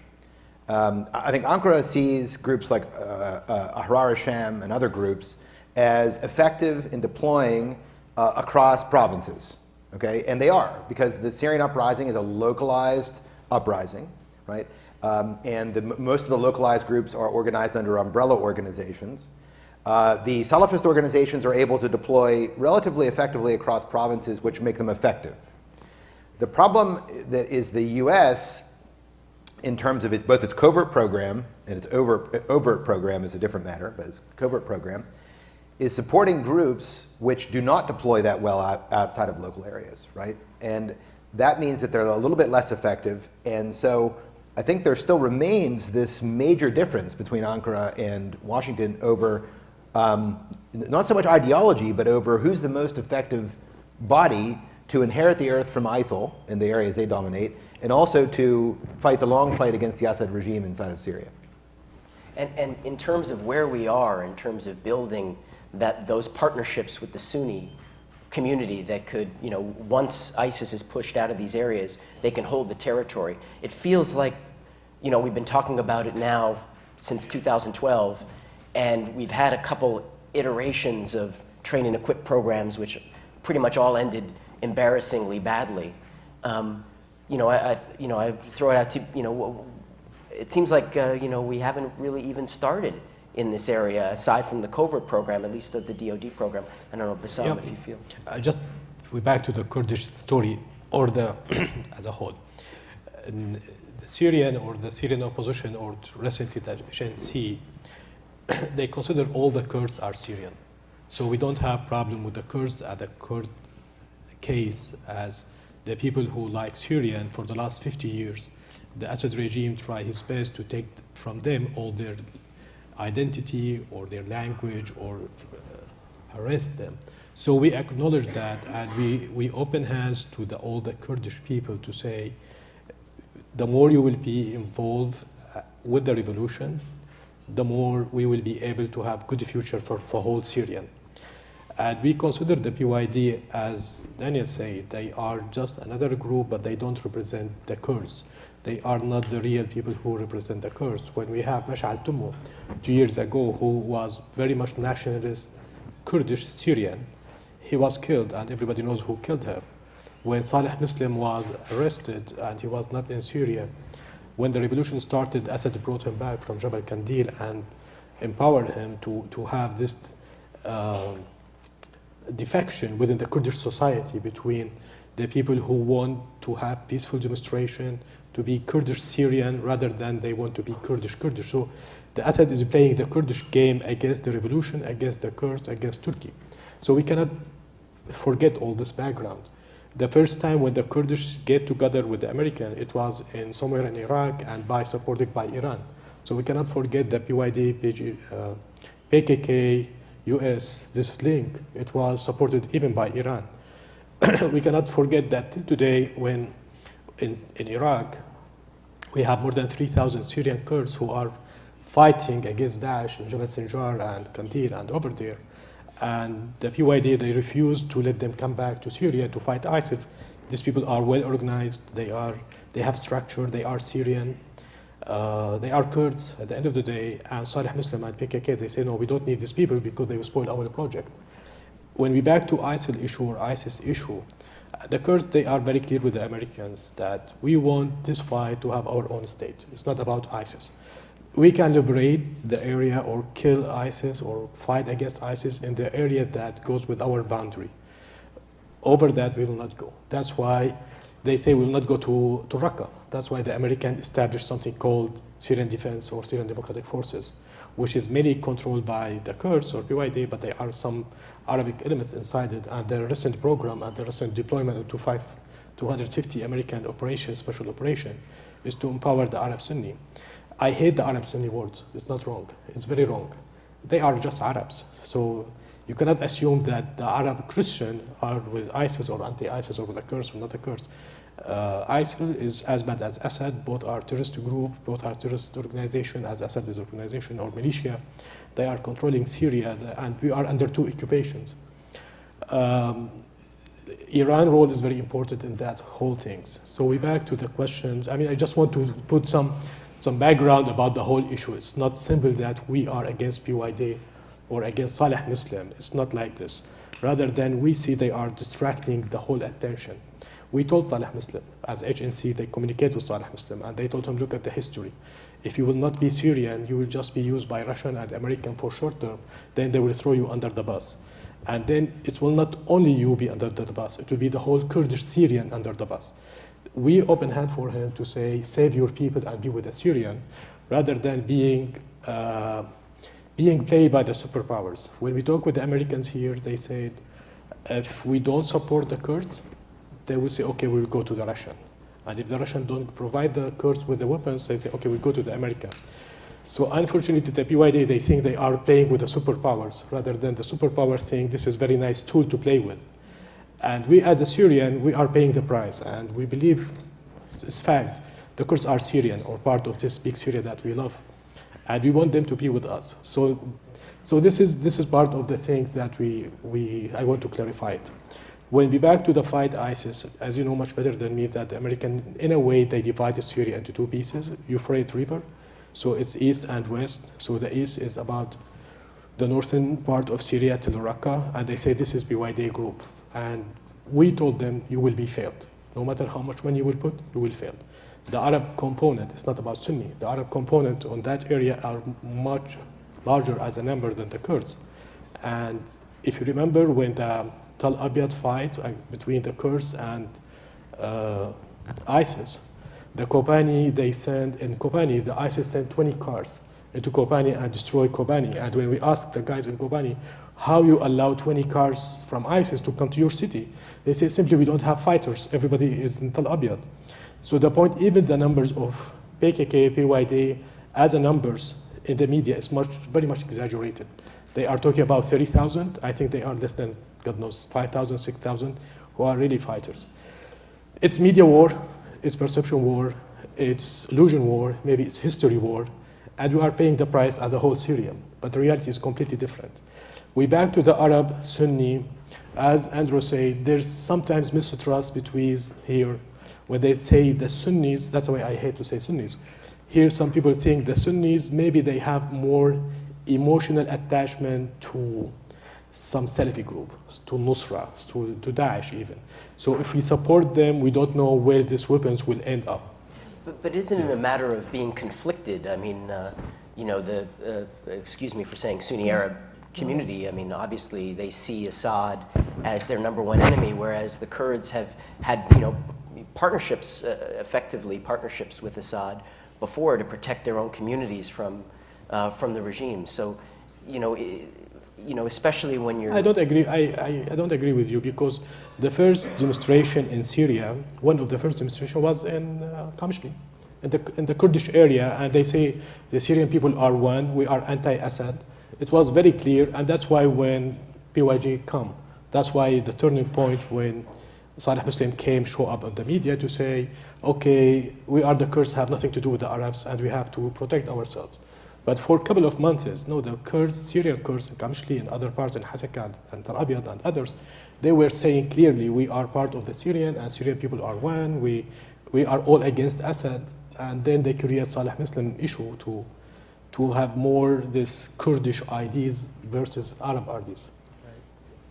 I think Ankara sees groups like Ahrar Sham and other groups as effective in deploying across provinces, okay? And they are, because the Syrian uprising is a localized uprising, right? And most of the localized groups are organized under umbrella organizations. The Salafist organizations are able to deploy relatively effectively across provinces, which make them effective. The problem that is the US, in terms of both its covert program, and its overt program is a different matter, but its covert program, is supporting groups which do not deploy that well outside of local areas, right? And that means that they're a little bit less effective. And so I think there still remains this major difference between Ankara and Washington over not so much ideology, but over who's the most effective body to inherit the earth from ISIL in the areas they dominate, and also to fight the long fight against the Assad regime inside of Syria. And in terms of where we are, in terms of building those partnerships with the Sunni community that could, once ISIS is pushed out of these areas, they can hold the territory. It feels like, we've been talking about it now since 2012, and we've had a couple iterations of train and equip programs, which pretty much all ended embarrassingly badly. I throw it out to, it seems like, we haven't really even started in this area, aside from the covert program, at least of the DoD program. I don't know, Bassam, if you feel. We're back to the Kurdish story, or as a whole. And Syrian or the Syrian opposition or recently the GNC, they consider all the Kurds are Syrian. So we don't have problem with the Kurds at the Kurd case as the people who like Syrian for the last 50 years. The Assad regime tried his best to take from them all their identity or their language or arrest them. So we acknowledge that, and we open hands to all the Kurdish people to say, the more you will be involved with the revolution, the more we will be able to have good future for whole Syrian. And we consider the PYD, as Daniel said, they are just another group, but they don't represent the Kurds. They are not the real people who represent the Kurds. When we have Mash'al Tumu 2 years ago, who was very much nationalist Kurdish Syrian, he was killed, and everybody knows who killed him. When Saleh Muslim was arrested, and he was not in Syria, when the revolution started, Assad brought him back from Jabal Kandil and empowered him to have this defection within the Kurdish society between the people who want to have peaceful demonstration, to be Kurdish Syrian rather than they want to be Kurdish. So the Assad is playing the Kurdish game against the revolution, against the Kurds, against Turkey. So we cannot forget all this background. The first time when the Kurdish get together with the American, it was somewhere in Iraq and supported by Iran. So we cannot forget the PYD, PKK, US, this link, it was supported even by Iran. We cannot forget that till today, when in Iraq, we have more than 3,000 Syrian Kurds who are fighting against Daesh in Jabal Sinjar and Kandil and over there. And the PYD, they refuse to let them come back to Syria to fight ISIL. These people are well organized, they have structure, they are Syrian, they are Kurds at the end of the day, and Saleh Muslim and PKK, they say, no, we don't need these people because they will spoil our project. When we back to ISIL issue or ISIS issue, the Kurds, they are very clear with the Americans that we want this fight to have our own state. It's not about ISIS. We can liberate the area or kill ISIS or fight against ISIS in the area that goes with our boundary. Over that, we will not go. That's why they say we will not go to Raqqa. That's why the American established something called Syrian Defense or Syrian Democratic Forces, which is mainly controlled by the Kurds or PYD, but there are some Arabic elements inside it. And the recent program and the recent deployment of 250 American operations, special operation, is to empower the Arab Sunni. I hate the Arab Sunni words. It's not wrong. It's very wrong. They are just Arabs. So you cannot assume that the Arab Christian are with ISIS or anti-ISIS or with the Kurds or not the Kurds. ISIL is as bad as Assad. Both are terrorist group, both are terrorist organization as Assad is organization or militia. They are controlling Syria and we are under two occupations. Iran role is very important in that whole things. So we back to the questions. I mean, I just want to put some background about the whole issue. It's not simple that we are against PYD or against Saleh Muslim. It's not like this. Rather than we see they are distracting the whole attention. We told Saleh Muslim, as agency, they communicate with Saleh Muslim, and they told him, look at the history. If you will not be Syrian, you will just be used by Russian and American for short term, then they will throw you under the bus. And then it will not only you be under the bus, it will be the whole Kurdish Syrian under the bus. We open hand for him to say, save your people and be with the Syrian, rather than being played by the superpowers. When we talk with the Americans here, they said, if we don't support the Kurds, they will say, okay, we'll go to the Russian. And if the Russian don't provide the Kurds with the weapons, they say, okay, we'll go to the American. So unfortunately, the PYD, they think they are playing with the superpowers, rather than the superpower saying this is a very nice tool to play with. And we, as a Syrian, we are paying the price. And we believe, it's fact, the Kurds are Syrian, or part of this big Syria that we love. And we want them to be with us. So this is part of the things that I want to clarify it. When we back to the fight ISIS, as you know much better than me, that the American, in a way, they divided Syria into two pieces, Euphrates River. So it's east and west. So the east is about the northern part of Syria till Raqqa, and they say this is BYD group. And we told them, you will be failed. No matter how much money you will put, you will fail. The Arab component, it's not about Sunni. The Arab component on that area are much larger as a number than the Kurds. And if you remember when the Tal Abyad fight between the Kurds and ISIS, The Kobani, in Kobani, the ISIS sent 20 cars into Kobani and destroyed Kobani. And when we asked the guys in Kobani, how you allow 20 cars from ISIS to come to your city, they say simply we don't have fighters. Everybody is in Tel Abyad. So the point, even the numbers of PKK, PYD as a numbers in the media is very much exaggerated. They are talking about 30,000. I think they are less than, God knows, 5,000, 6,000 who are really fighters. It's media war, it's perception war, it's illusion war, maybe it's history war, and we are paying the price as the whole Syria. But the reality is completely different. We back to the Arab, Sunni, as Andrew said, there's sometimes mistrust between here, when they say the Sunnis, that's the way I hate to say Sunnis. Here some people think the Sunnis, maybe they have more emotional attachment to some Salafi group, to Nusra, to Daesh even. So if we support them, we don't know where these weapons will end up. But isn't it a matter of being conflicted? I mean, you know, excuse me for saying Sunni Arab community, I mean, obviously they see Assad as their #1 enemy, whereas the Kurds have had, you know, partnerships, effectively partnerships with Assad before to protect their own communities from the regime. So, you know, especially when you're... I don't agree. I don't agree with you, because the first demonstration in Syria, one of the first demonstrations was in Kamishli, in the Kurdish area, and they say the Syrian people are one, we are anti-Assad. It was very clear, and that's why when PYG come, that's why the turning point when Saleh Muslim show up on the media to say, okay, we are the Kurds, have nothing to do with the Arabs, and we have to protect ourselves. But for a couple of months, no, the Kurds, Syrian Kurds in Kamishli and other parts in Hasaka and Tel Abyad and others, they were saying clearly, we are part of the Syrian, and Syrian people are one, we are all against Assad. And then they create Saleh Muslim issue to have more this Kurdish ideas versus Arab ideas.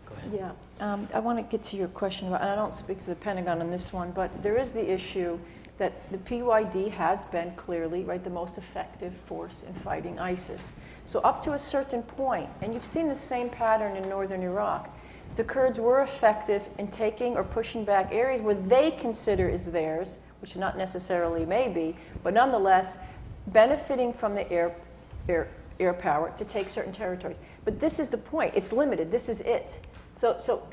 Go ahead. Yeah, I want to get to your question about, and I don't speak to the Pentagon on this one, but there is the issue that the PYD has been clearly, right, the most effective force in fighting ISIS. So up to a certain point, and you've seen the same pattern in northern Iraq, the Kurds were effective in taking or pushing back areas where they consider is theirs, which not necessarily may be, but nonetheless benefiting from the air power to take certain territories. But this is the point, it's limited, this is it. So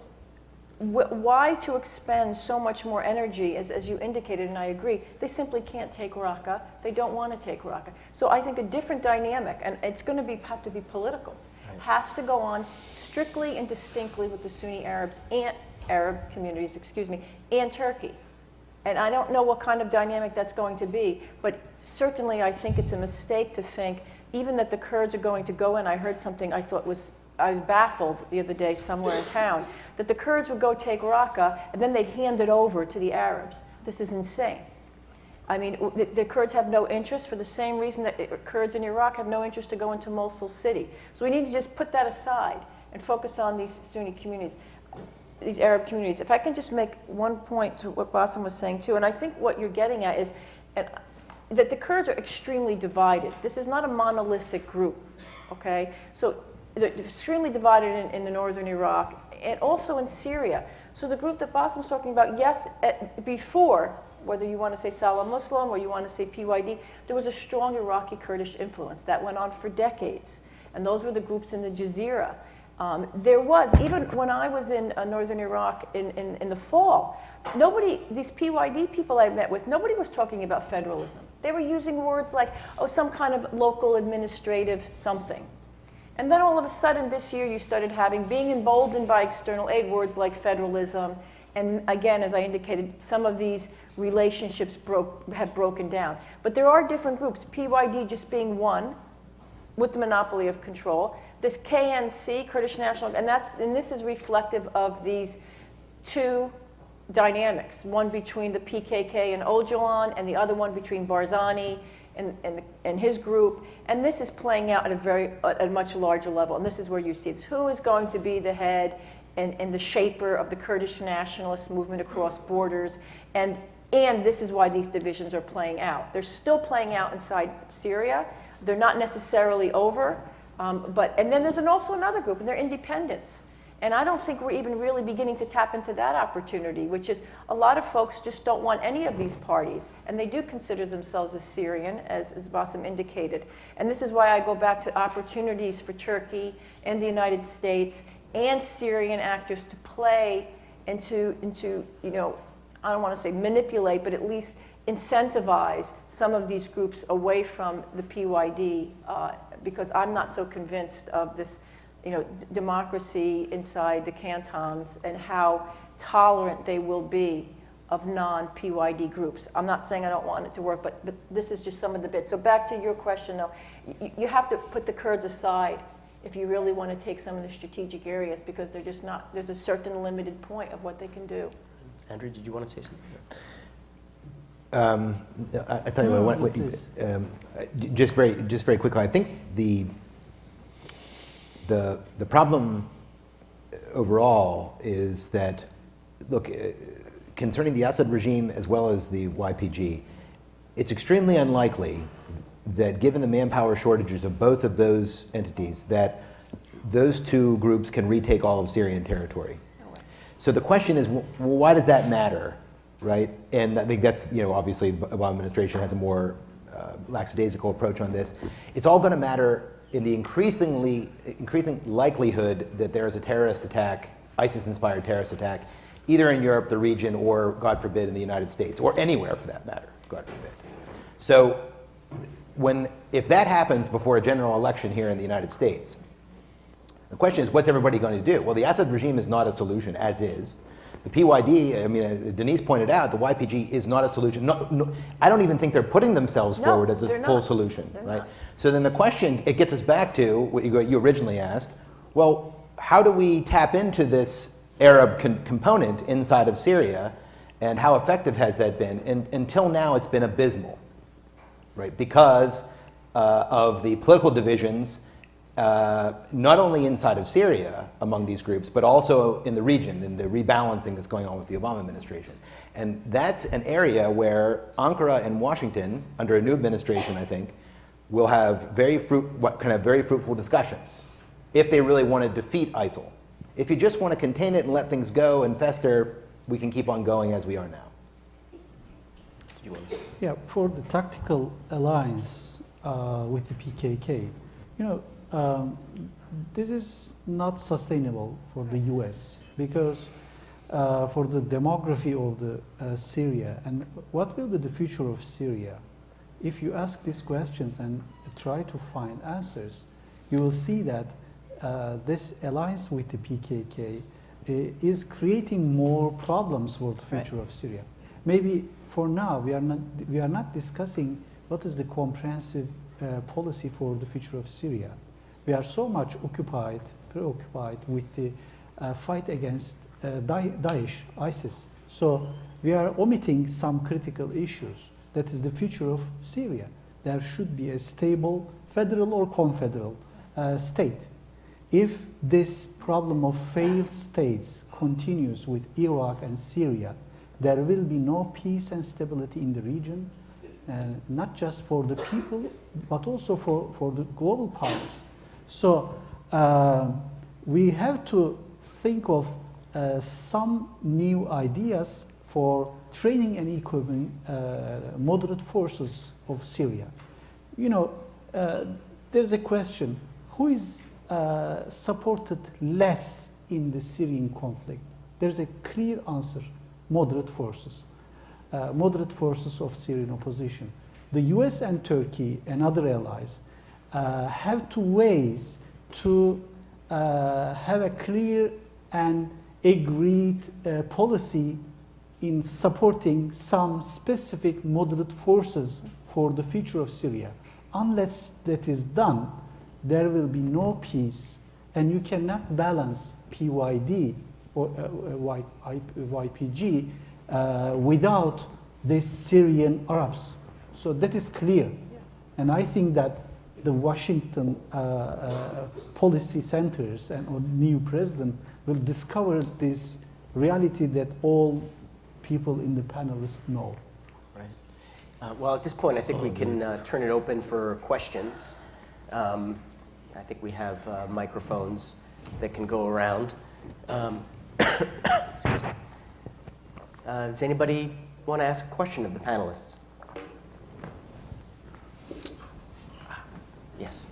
why to expend so much more energy, as you indicated, and I agree, they simply can't take Raqqa, they don't want to take Raqqa. So I think a different dynamic, and it's going to have to be political, has to go on strictly and distinctly with the Sunni Arabs and Arab communities, and Turkey. And I don't know what kind of dynamic that's going to be, but certainly I think it's a mistake to think even that the Kurds are going to go in. I heard something I was baffled the other day somewhere in town, that the Kurds would go take Raqqa and then they'd hand it over to the Arabs. This is insane. I mean, the Kurds have no interest for the same reason that Kurds in Iraq have no interest to go into Mosul city. So we need to just put that aside and focus on these Sunni communities, these Arab communities. If I can just make one point to what Bassam was saying too, and I think what you're getting at is that the Kurds are extremely divided. This is not a monolithic group, okay? So they're extremely divided in the northern Iraq and also in Syria. So the group that Bassam's talking about, yes, before, whether you want to say Saleh Muslim or you want to say PYD, there was a strong Iraqi Kurdish influence that went on for decades. And those were the groups in the Jazeera. There was, even when I was in northern Iraq in the fall, these PYD people I met with, nobody was talking about federalism. They were using words like, oh, some kind of local administrative something. And then all of a sudden this year you started being emboldened by external aid, words like federalism. And again, as I indicated, some of these relationships have broken down. But there are different groups, PYD just being one, with the monopoly of control. This KNC, Kurdish National, and this is reflective of these two dynamics, one between the PKK and Öcalan, and the other one between Barzani and his group. And this is playing out at a much larger level. And this is where you see this. Who is going to be the head and the shaper of the Kurdish nationalist movement across borders? And this is why these divisions are playing out. They're still playing out inside Syria. They're not necessarily over. And then there's also another group, and they're independents. And I don't think we're even really beginning to tap into that opportunity, which is a lot of folks just don't want any of these parties. And they do consider themselves as Syrian, as Bassam indicated. And this is why I go back to opportunities for Turkey and the United States and Syrian actors to play and to you know, I don't want to say manipulate, but at least incentivize some of these groups away from the PYD, because I'm not so convinced of this, you know, democracy inside the cantons and how tolerant they will be of non-PYD groups. I'm not saying I don't want it to work, but this is just some of the bits. So back to your question, though, you have to put the Kurds aside if you really want to take some of the strategic areas, because they're just not, there's a certain limited point of what they can do. Andrew, did you want to say something? I tell you what, just very quickly, I think the problem overall is that, look, concerning the Assad regime as well as the YPG, it's extremely unlikely that, given the manpower shortages of both of those entities, that those two groups can retake all of Syrian territory. So the question is, well, why does that matter, right? And I think that's, you know, obviously the Obama administration has a more lackadaisical approach on this. It's all going to matter in the increasing likelihood that there is a terrorist attack, ISIS-inspired terrorist attack, either in Europe, the region, or, God forbid, in the United States, or anywhere for that matter, God forbid. So if that happens before a general election here in the United States, the question is, what's everybody going to do? Well, the Assad regime is not a solution, as is. The PYD, I mean, Denise pointed out, the YPG is not a solution. No, I don't even think they're putting themselves forward as a full solution, right? Not. So then the question, it gets us back to what you originally asked. Well, how do we tap into this Arab component inside of Syria, and how effective has that been? And until now, it's been abysmal, right? Because of the political divisions, not only inside of Syria among these groups, but also in the region, in the rebalancing that's going on with the Obama administration. And that's an area where Ankara and Washington, under a new administration, I think, will have very fruitful discussions if they really want to defeat ISIL. If you just want to contain it and let things go and fester, we can keep on going as we are now. Yeah, for the tactical alliance with the PKK, you know, this is not sustainable for the US, because for the demography of the Syria, and what will be the future of Syria? If you ask these questions and try to find answers, you will see that this alliance with the PKK is creating more problems for the future of Syria. Maybe for now we are not discussing what is the comprehensive policy for the future of Syria. We are so much preoccupied with the fight against Daesh, ISIS. So we are omitting some critical issues. That is the future of Syria. There should be a stable federal or confederal state. If this problem of failed states continues with Iraq and Syria, there will be no peace and stability in the region, not just for the people, but also for the global powers. So we have to think of some new ideas for training and equipping moderate forces of Syria. You know, there's a question, who is supported less in the Syrian conflict? There's a clear answer, moderate forces of Syrian opposition. The US and Turkey and other allies have two ways to have a clear and agreed policy in supporting some specific moderate forces for the future of Syria. Unless that is done, there will be no peace, and you cannot balance PYD or YPG without these Syrian Arabs. So that is clear. Yeah. And I think that the Washington policy centers and our new president will discover this reality that all people in the panelists know. Right. Well, at this point, I think we can turn it open for questions. I think we have microphones that can go around. Excuse me. Does anybody want to ask a question of the panelists? Yes.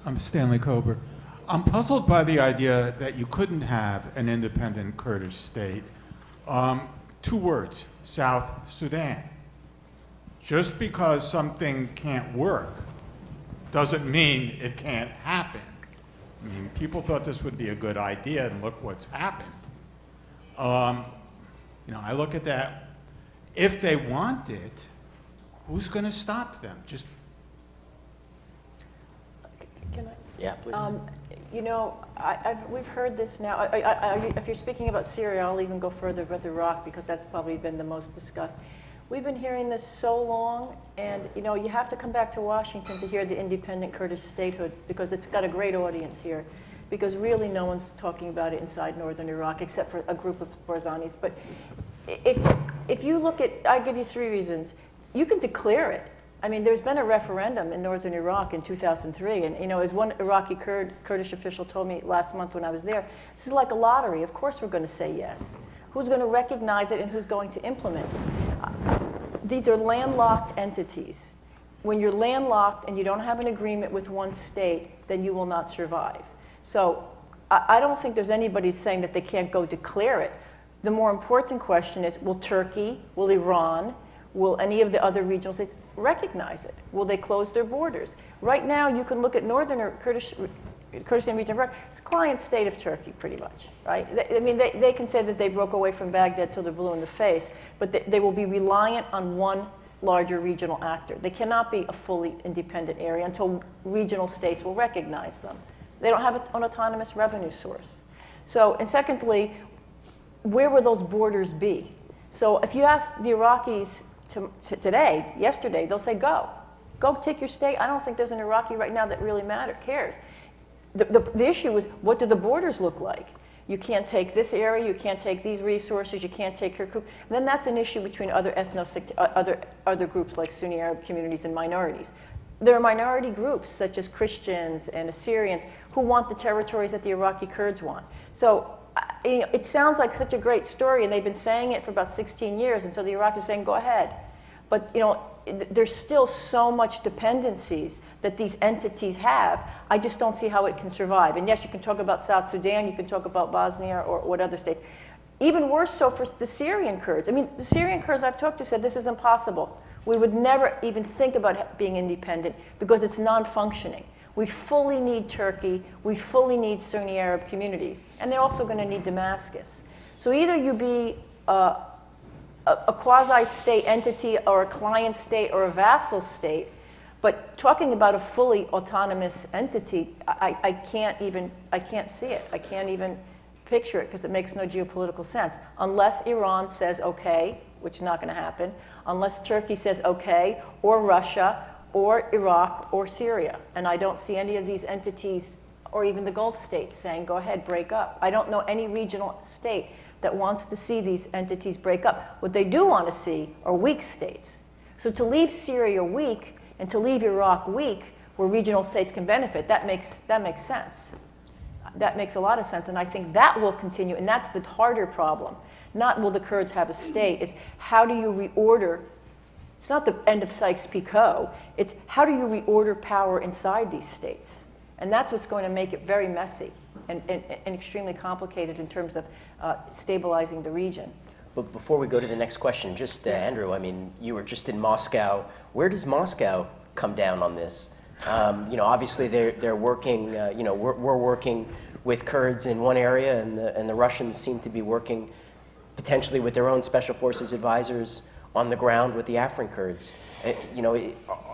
I'm Stanley Kober. I'm puzzled by the idea that you couldn't have an independent Kurdish state. 2 words, South Sudan. Just because something can't work doesn't mean it can't happen. I mean, people thought this would be a good idea, and look what's happened. You know, I look at that. If they want it, who's going to stop them? Just Can I? Yeah, please. You know, we've heard this now. If you're speaking about Syria, I'll even go further with Iraq because that's probably been the most discussed. We've been hearing this so long, and you know, you have to come back to Washington to hear the independent Kurdish statehood because it's got a great audience here. Because really, no one's talking about it inside northern Iraq except for a group of Barzanis. But if you look at, I give you 3 reasons. You can declare it. I mean, there's been a referendum in northern Iraq in 2003, and you know, as one Iraqi Kurdish official told me last month when I was there, this is like a lottery. Of course we're going to say yes. Who's going to recognize it and who's going to implement it? These are landlocked entities. When you're landlocked and you don't have an agreement with one state, then you will not survive. So I don't think there's anybody saying that they can't go declare it. The more important question is, will Turkey, will Iran, will any of the other regional states recognize it? Will they close their borders? Right now, you can look at northern Kurdistan region of Iraq. It's a client state of Turkey, pretty much, right? They can say that they broke away from Baghdad till they're blue in the face, but they will be reliant on one larger regional actor. They cannot be a fully independent area until regional states will recognize them. They don't have an autonomous revenue source. So, and secondly, where will those borders be? So if you ask the Iraqis today, yesterday, they'll say, go take your state. I don't think there's an Iraqi right now that really cares. The issue is, what do the borders look like? You can't take this area, you can't take these resources, you can't take Kirkuk. And then that's an issue between other other groups like Sunni Arab communities and minorities. There are minority groups such as Christians and Assyrians who want the territories that the Iraqi Kurds want. So it sounds like such a great story, and they've been saying it for about 16 years, and so the Iraqis are saying, go ahead. But you know, there's still so much dependencies that these entities have. I just don't see how it can survive. And yes, you can talk about South Sudan, you can talk about Bosnia or what other states. Even worse so for the Syrian Kurds. I mean, the Syrian Kurds I've talked to said this is impossible. We would never even think about being independent because it's non-functioning. We fully need Turkey, we fully need Sunni Arab communities, and they're also going to need Damascus. So either you be a quasi-state entity or a client state or a vassal state, but talking about a fully autonomous entity, I can't see it. I can't even picture it because it makes no geopolitical sense. Unless Iran says okay, which is not going to happen, unless Turkey says okay, or Russia, or Iraq, or Syria. And I don't see any of these entities, or even the Gulf states, saying, go ahead, break up. I don't know any regional state that wants to see these entities break up. What they do want to see are weak states. So to leave Syria weak, and to leave Iraq weak, where regional states can benefit, that makes sense. That makes a lot of sense, and I think that will continue, and that's the harder problem. Not will the Kurds have a state, it's how do you reorder. It's not the end of Sykes-Picot, it's how do you reorder power inside these states? And that's what's going to make it very messy and extremely complicated in terms of stabilizing the region. But before we go to the next question, just Andrew, I mean, you were just in Moscow. Where does Moscow come down on this? You know, obviously they're working, you know, we're working with Kurds in one area, and the Russians seem to be working potentially with their own special forces advisors on the ground with the Afrin Kurds. You know,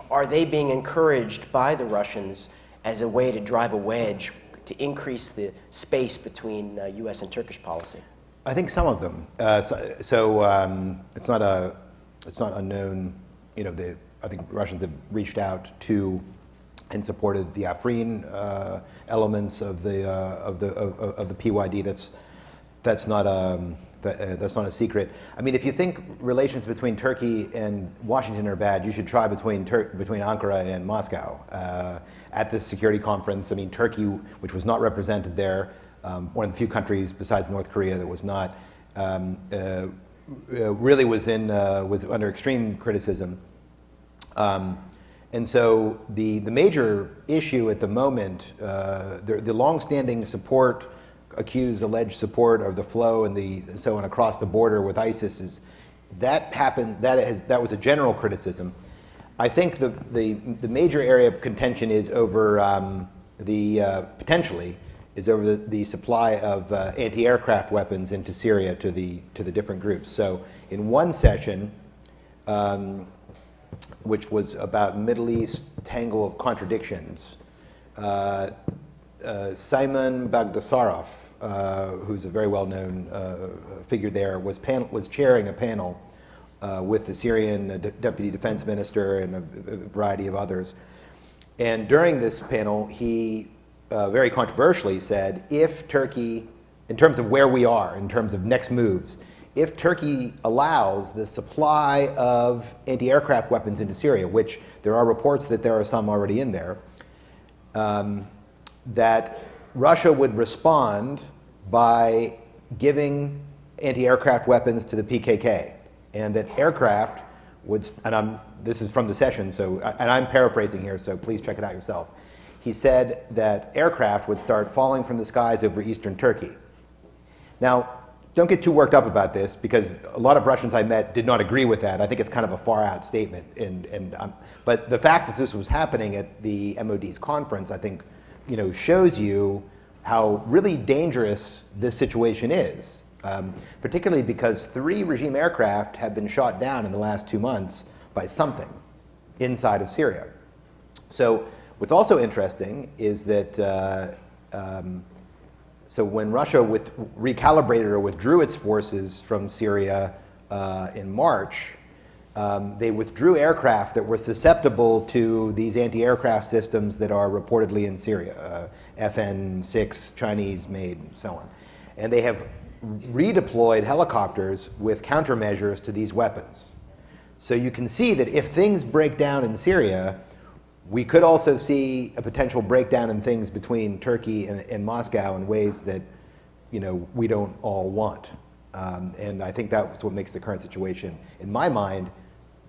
are they being encouraged by the Russians as a way to drive a wedge to increase the space between U.S. and Turkish policy? I think some of them. It's not unknown. You know, I think Russians have reached out to and supported the Afrin elements of the PYD. That's not That's not a secret. I mean, if you think relations between Turkey and Washington are bad, you should try between Ankara and Moscow. At this security conference, I mean, Turkey, which was not represented there, one of the few countries besides North Korea that was not, really was under extreme criticism. And so the major issue at the moment, the longstanding support, alleged support of the flow and so on across the border with ISIS is that happened. That was a general criticism. I think the major area of contention is over potentially is over the supply of anti-aircraft weapons into Syria to the different groups. So in one session, which was about Middle East tangle of contradictions, Simon Bagdasarov, who's a very well-known figure there, was chairing a panel with the Syrian Deputy Defense Minister and a variety of others. And during this panel, he very controversially said, if Turkey, in terms of where we are, in terms of next moves, if Turkey allows the supply of anti-aircraft weapons into Syria, which there are reports that there are some already in there, that Russia would respond by giving anti-aircraft weapons to the PKK, and that aircraft would, this is from the session, and I'm paraphrasing here, so please check it out yourself. He said that aircraft would start falling from the skies over eastern Turkey. Now, don't get too worked up about this, because a lot of Russians I met did not agree with that. I think it's kind of a far-out statement. But the fact that this was happening at the MOD's conference, I think, shows you how really dangerous this situation is, particularly because 3 regime aircraft have been shot down in the last 2 months by something inside of Syria. So what's also interesting is that so when Russia recalibrated or withdrew its forces from Syria in March, they withdrew aircraft that were susceptible to these anti-aircraft systems that are reportedly in Syria, FN-6, Chinese-made, and so on. And they have redeployed helicopters with countermeasures to these weapons. So you can see that if things break down in Syria, we could also see a potential breakdown in things between Turkey and Moscow in ways that, we don't all want. And I think that's what makes the current situation, in my mind,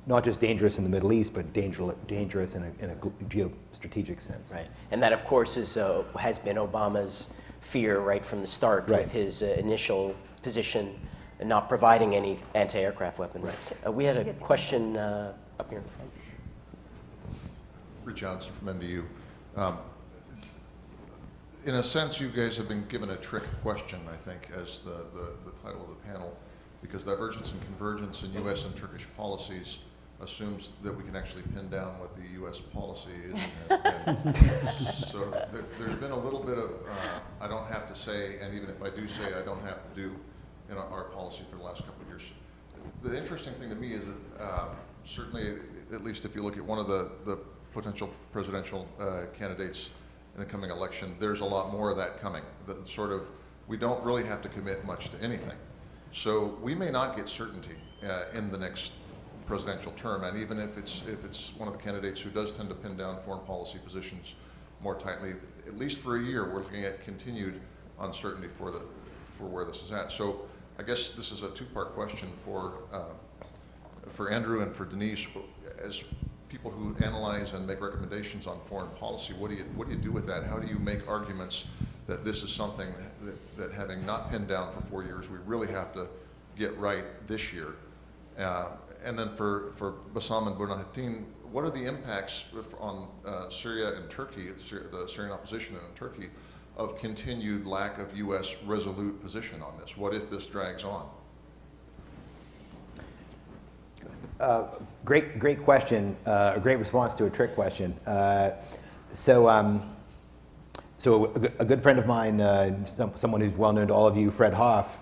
not just dangerous in the Middle East, but dangerous in a geostrategic sense. Right, and that, of course, has been Obama's fear right from the start, right, with his initial position in not providing any anti-aircraft weapons. Right. We had a question up here in the front. Rich Johnson from NDU. In a sense, you guys have been given a trick question, I think, as the title of the panel, because Divergence and Convergence in U.S. and Turkish policies assumes that we can actually pin down what the U.S. policy is and has been. So there's been a little bit of, I don't have to say, and even if I do say, I don't have to do in our policy for the last couple of years. The interesting thing to me is that certainly, at least if you look at one of the potential presidential candidates in the coming election, there's a lot more of that coming. That sort of, we don't really have to commit much to anything. So we may not get certainty in the next presidential term, and even if it's one of the candidates who does tend to pin down foreign policy positions more tightly, at least for a year, we're looking at continued uncertainty for where this is at. So I guess this is a 2-part question for Andrew and for Denise. As people who analyze and make recommendations on foreign policy, what do you do with that? How do you make arguments that this is something that having not pinned down for 4 years, we really have to get right this year? And then for Bassam and Burhanettin, what are the impacts on Syria and Turkey, the Syrian opposition in Turkey, of continued lack of U.S. resolute position on this? What if this drags on? Great question. A great response to a trick question. So a good friend of mine, someone who's well known to all of you, Fred Hoff,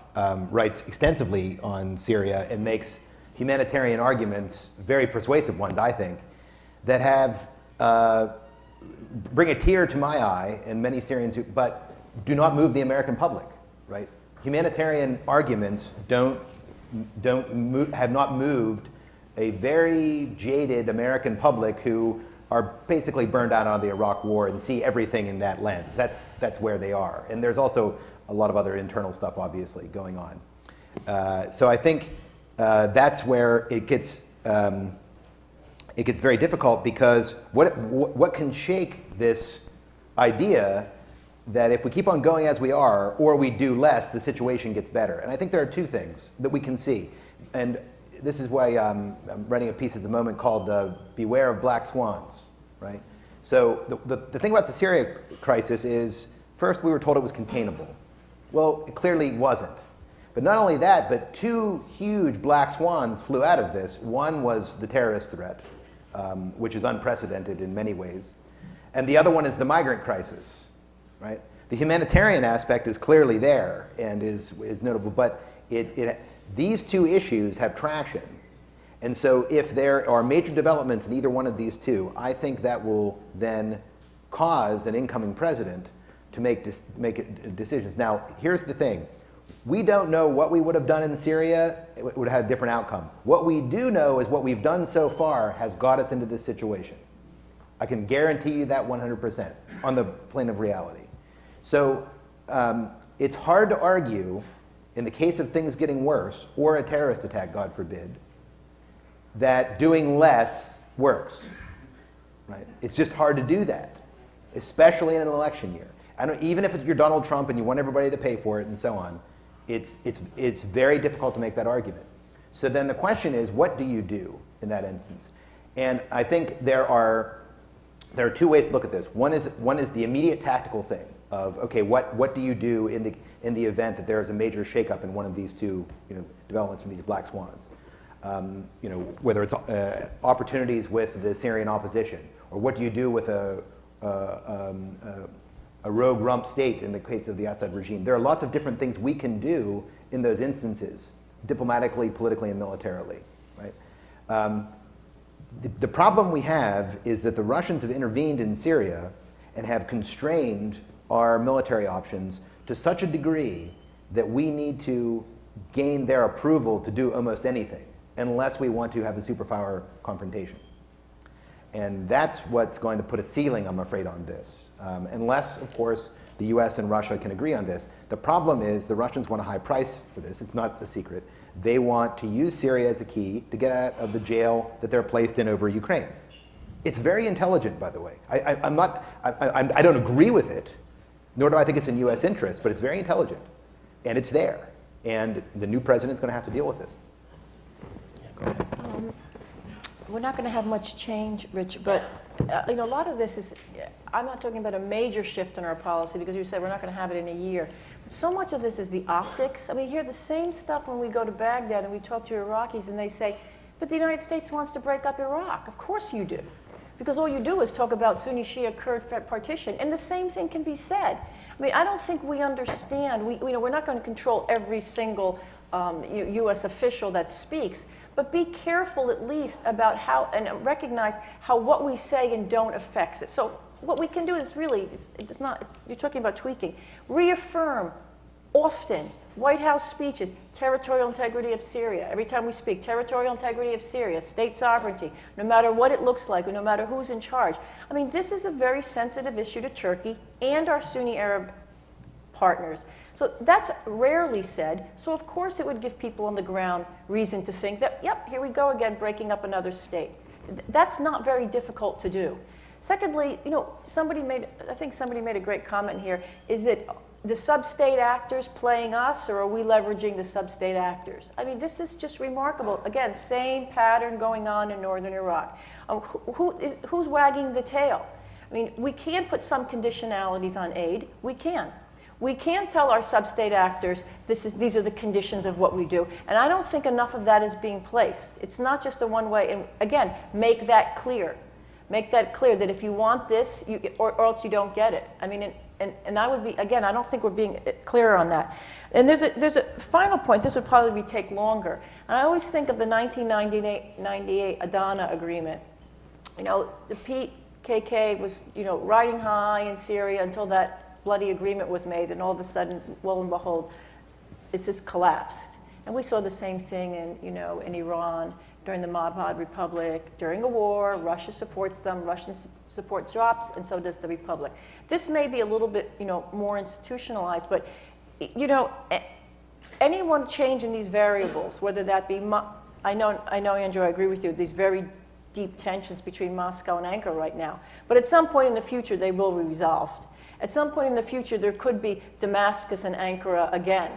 writes extensively on Syria and makes humanitarian arguments, very persuasive ones, I think, that have bring a tear to my eye and many Syrians but do not move the American public, right? humanitarian arguments have not moved a very jaded American public who are basically burned out on the Iraq War and see everything in that lens. That's where they are. And there's also a lot of other internal stuff, obviously, going on. So I think that's where it gets very difficult, because what can shake this idea that if we keep on going as we are, or we do less, the situation gets better? And I think there are two things that we can see. And this is why I'm writing a piece at the moment called Beware of Black Swans, right? So the thing about the Syria crisis is, first, we were told it was containable. Well, it clearly wasn't. But not only that, but two huge black swans flew out of this. One was the terrorist threat, which is unprecedented in many ways. And the other one is the migrant crisis, right? The humanitarian aspect is clearly there and is notable, but these two issues have traction. And so if there are major developments in either one of these two, I think that will then cause an incoming president to make decisions. Now, here's the thing. We don't know what we would have done in Syria. It would have had a different outcome. What we do know is what we've done so far has got us into this situation. I can guarantee you that 100% on the plane of reality. So it's hard to argue, in the case of things getting worse, or a terrorist attack, God forbid, that doing less works, right? It's just hard to do that, especially in an election year. Even if you're Donald Trump and you want everybody to pay for it and so on, it's very difficult to make that argument. So then the question is, what do you do in that instance? And I think there are two ways to look at this. One is the immediate tactical thing of, okay, what do you do in the event that there is a major shakeup in one of these two developments from these black swans? Whether it's opportunities with the Syrian opposition, or what do you do with a rogue rump state in the case of the Assad regime? There are lots of different things we can do in those instances, diplomatically, politically, and militarily, right? The problem we have is that the Russians have intervened in Syria and have constrained our military options to such a degree that we need to gain their approval to do almost anything, unless we want to have the superpower confrontation. And that's what's going to put a ceiling, I'm afraid, on this. Unless, of course, the US and Russia can agree on this. The problem is the Russians want a high price for this. It's not a secret. They want to use Syria as a key to get out of the jail that they're placed in over Ukraine. It's very intelligent, by the way. I don't agree with it, nor do I think it's in US interest, but it's very intelligent. And it's there. And the new president's going to have to deal with it. Yeah, go ahead. We're not going to have much change, Rich, but a lot of this is, I'm not talking about a major shift in our policy, because you said we're not going to have it in a year. But so much of this is the optics. I mean, you hear the same stuff when we go to Baghdad and we talk to Iraqis and they say, but the United States wants to break up Iraq. Of course you do. Because all you do is talk about Sunni Shia Kurd partition, and the same thing can be said. I mean, I don't think we understand, we're not going to control every single US official that speaks, but be careful at least about how, and recognize how what we say and don't affects it. So what we can do is really, you're talking about tweaking. Reaffirm often White House speeches, territorial integrity of Syria. Every time we speak, territorial integrity of Syria, state sovereignty, no matter what it looks like, or no matter who's in charge. I mean, this is a very sensitive issue to Turkey and our Sunni Arab partners. So that's rarely said. So of course it would give people on the ground reason to think that, yep, here we go again, breaking up another state. That's not very difficult to do. Secondly, I think somebody made a great comment here. Is it the sub-state actors playing us, or are we leveraging the sub-state actors? I mean, this is just remarkable. Again, same pattern going on in northern Iraq. Who's wagging the tail? I mean, we can put some conditionalities on aid. We can. We can tell our sub-state actors, these are the conditions of what we do. And I don't think enough of that is being placed. It's not just a one-way. And again, make that clear. Make that clear that if you want this, or else you don't get it. I mean, and I would be, again, I don't think we're being clear on that. And there's a final point. This would probably take longer. And I always think of the 1998 Adana agreement. The PKK was, riding high in Syria until that bloody agreement was made, and all of a sudden, lo and behold, it's just collapsed. And we saw the same thing in Iran during the Mabad Republic. During a war, Russia supports them, Russian support drops, and so does the Republic. This may be a little bit, more institutionalized, but, any one change in these variables, whether that be, I know, Andrew, I agree with you, these very deep tensions between Moscow and Ankara right now, but at some point in the future, they will be resolved. At some point in the future, there could be Damascus and Ankara again.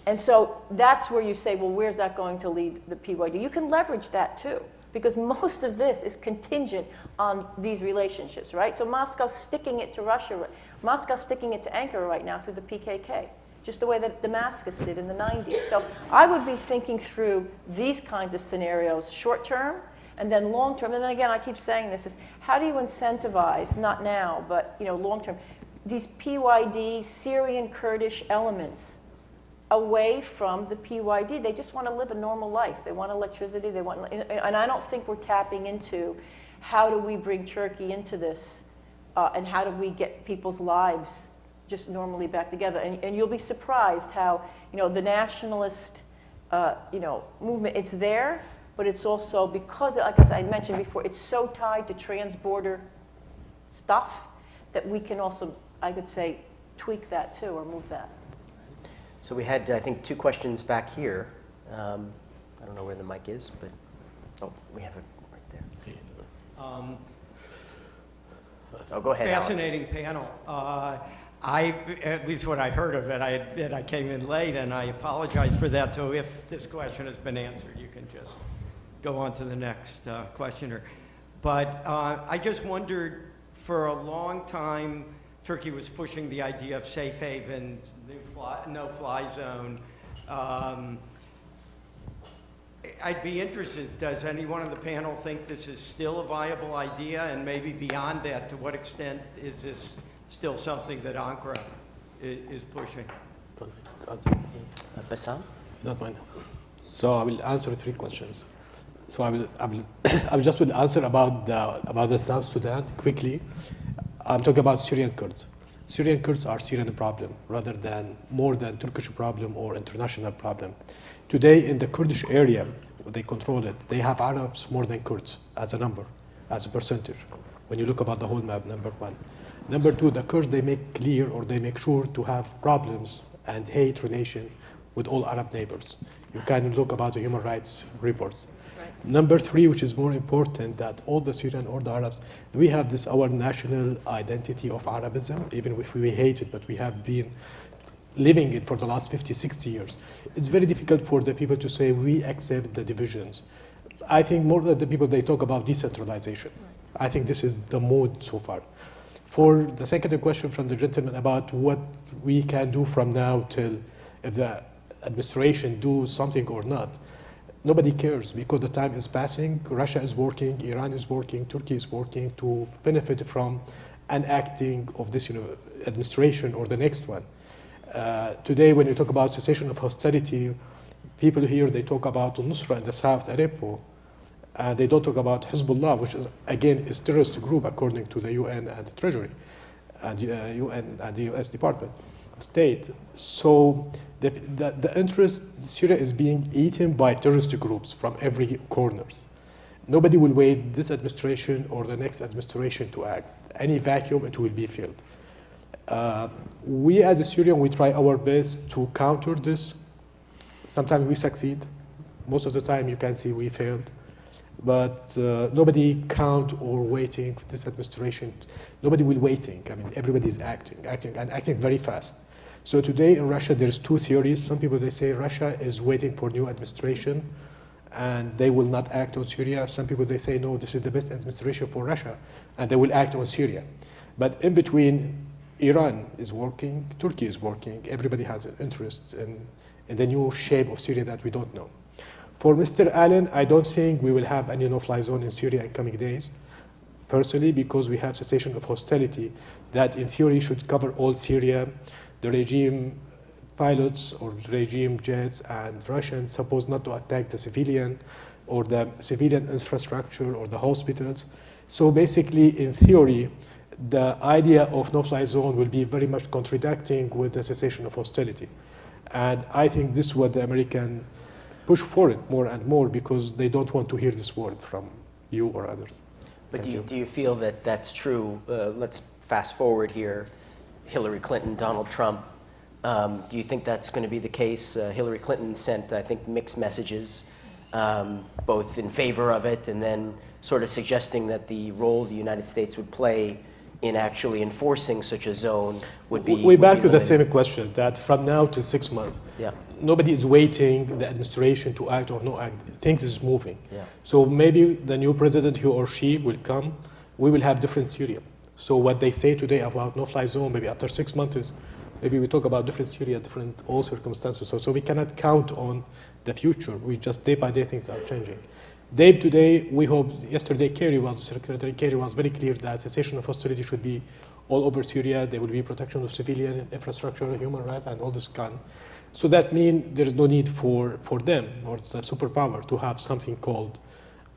And so that's where you say, well, where's that going to lead the PYD? You can leverage that too, because most of this is contingent on these relationships, right? So Moscow's sticking it to Russia, Moscow's sticking it to Ankara right now through the PKK, just the way that Damascus did in the 90s. So I would be thinking through these kinds of scenarios, short term, and then long term. And then again, I keep saying this, is how do you incentivize, not now, but long term, these PYD, Syrian Kurdish elements away from the PYD. They just want to live a normal life. They want electricity, and I don't think we're tapping into how do we bring Turkey into this, and how do we get people's lives just normally back together. And you'll be surprised how, the nationalist, movement, it's there, but it's also, because, like I mentioned before, it's so tied to trans-border stuff that we can also, I could say, tweak that too, or move that. So we had, I think, 2 questions back here. I don't know where the mic is, but, we have it right there. Go ahead, Fascinating panel. At least what I heard of it, I admit I came in late, and I apologize for that. So if this question has been answered, you can just go on to the next questioner. But I just wondered, for a long time, Turkey was pushing the idea of safe haven, no-fly zone. I'd be interested, does anyone on the panel think this is still a viable idea? And maybe beyond that, to what extent is this still something that Ankara is pushing? Bassam? Not mine. So I will answer 3 questions. So I will just will answer about the South Sudan quickly. I'm talking about Syrian Kurds. Syrian Kurds are Syrian problem rather than more than Turkish problem or international problem. Today in the Kurdish area, they control it. They have Arabs more than Kurds as a number, as a percentage. When you look about the whole map, number 1. Number 2, the Kurds, they make clear or they make sure to have problems and hate relation with all Arab neighbors. You can look about the human rights reports. Right. Number 3, which is more important, that all the Syrian or the Arabs, we have this our national identity of Arabism, even if we hate it, but we have been living it for the last 50, 60 years. It's very difficult for the people to say we accept the divisions. I think more than the people, they talk about decentralization. Right. I think this is the mode so far. For the second question from the gentleman about what we can do from now till if the administration do something or not, nobody cares because the time is passing. Russia is working, Iran is working, Turkey is working to benefit from an acting of this administration or the next one. Today, when you talk about cessation of hostility, people here, they talk about Nusra in the south, Aleppo. They don't talk about Hezbollah, which is, again, is terrorist group according to the UN and the Treasury, and UN and the US Department of State. So the interest, Syria is being eaten by terrorist groups from every corners. Nobody will wait this administration or the next administration to act. Any vacuum, it will be filled. We as a Syrian, we try our best to counter this. Sometimes we succeed. Most of the time you can see we failed. But nobody count or waiting for this administration. Nobody will waiting. I mean, everybody's acting very fast. So today in Russia, there's 2 theories. Some people, they say Russia is waiting for new administration and they will not act on Syria. Some people, they say, no, this is the best administration for Russia and they will act on Syria. But in between, Iran is working, Turkey is working. Everybody has an interest in the new shape of Syria that we don't know. For Mr. Allen, I don't think we will have any no-fly zone in Syria in coming days, personally, because we have cessation of hostility that in theory should cover all Syria. The regime pilots or regime jets and Russians supposed not to attack the civilian or the civilian infrastructure or the hospitals. So basically, in theory, the idea of no-fly zone will be very much contradicting with the cessation of hostility. And I think this is what the American push for it more and more because they don't want to hear this word from you or others. But Thank do you feel that that's true? Let's fast forward here. Hillary Clinton, Donald Trump. Do you think that's going to be the case? Hillary Clinton sent, I think, mixed messages, both in favor of it and then sort of suggesting that the role the United States would play in actually enforcing such a zone would be. We're back be to the limited. same question that from now to 6 months, Yeah. nobody is waiting the administration to act or no act. Things is moving. Yeah. So maybe the new president, he or she, will come. We will have different Syria. So what they say today about no-fly zone, maybe after 6 months, is maybe we talk about different Syria, different all circumstances. So we cannot count on the future. We just day by day things are changing. Day to day, we hope. Yesterday, Secretary Kerry was very clear that cessation of hostility should be all over Syria. There will be protection of civilian infrastructure, human rights, and all this kind. So that means there is no need for them or the superpower to have something called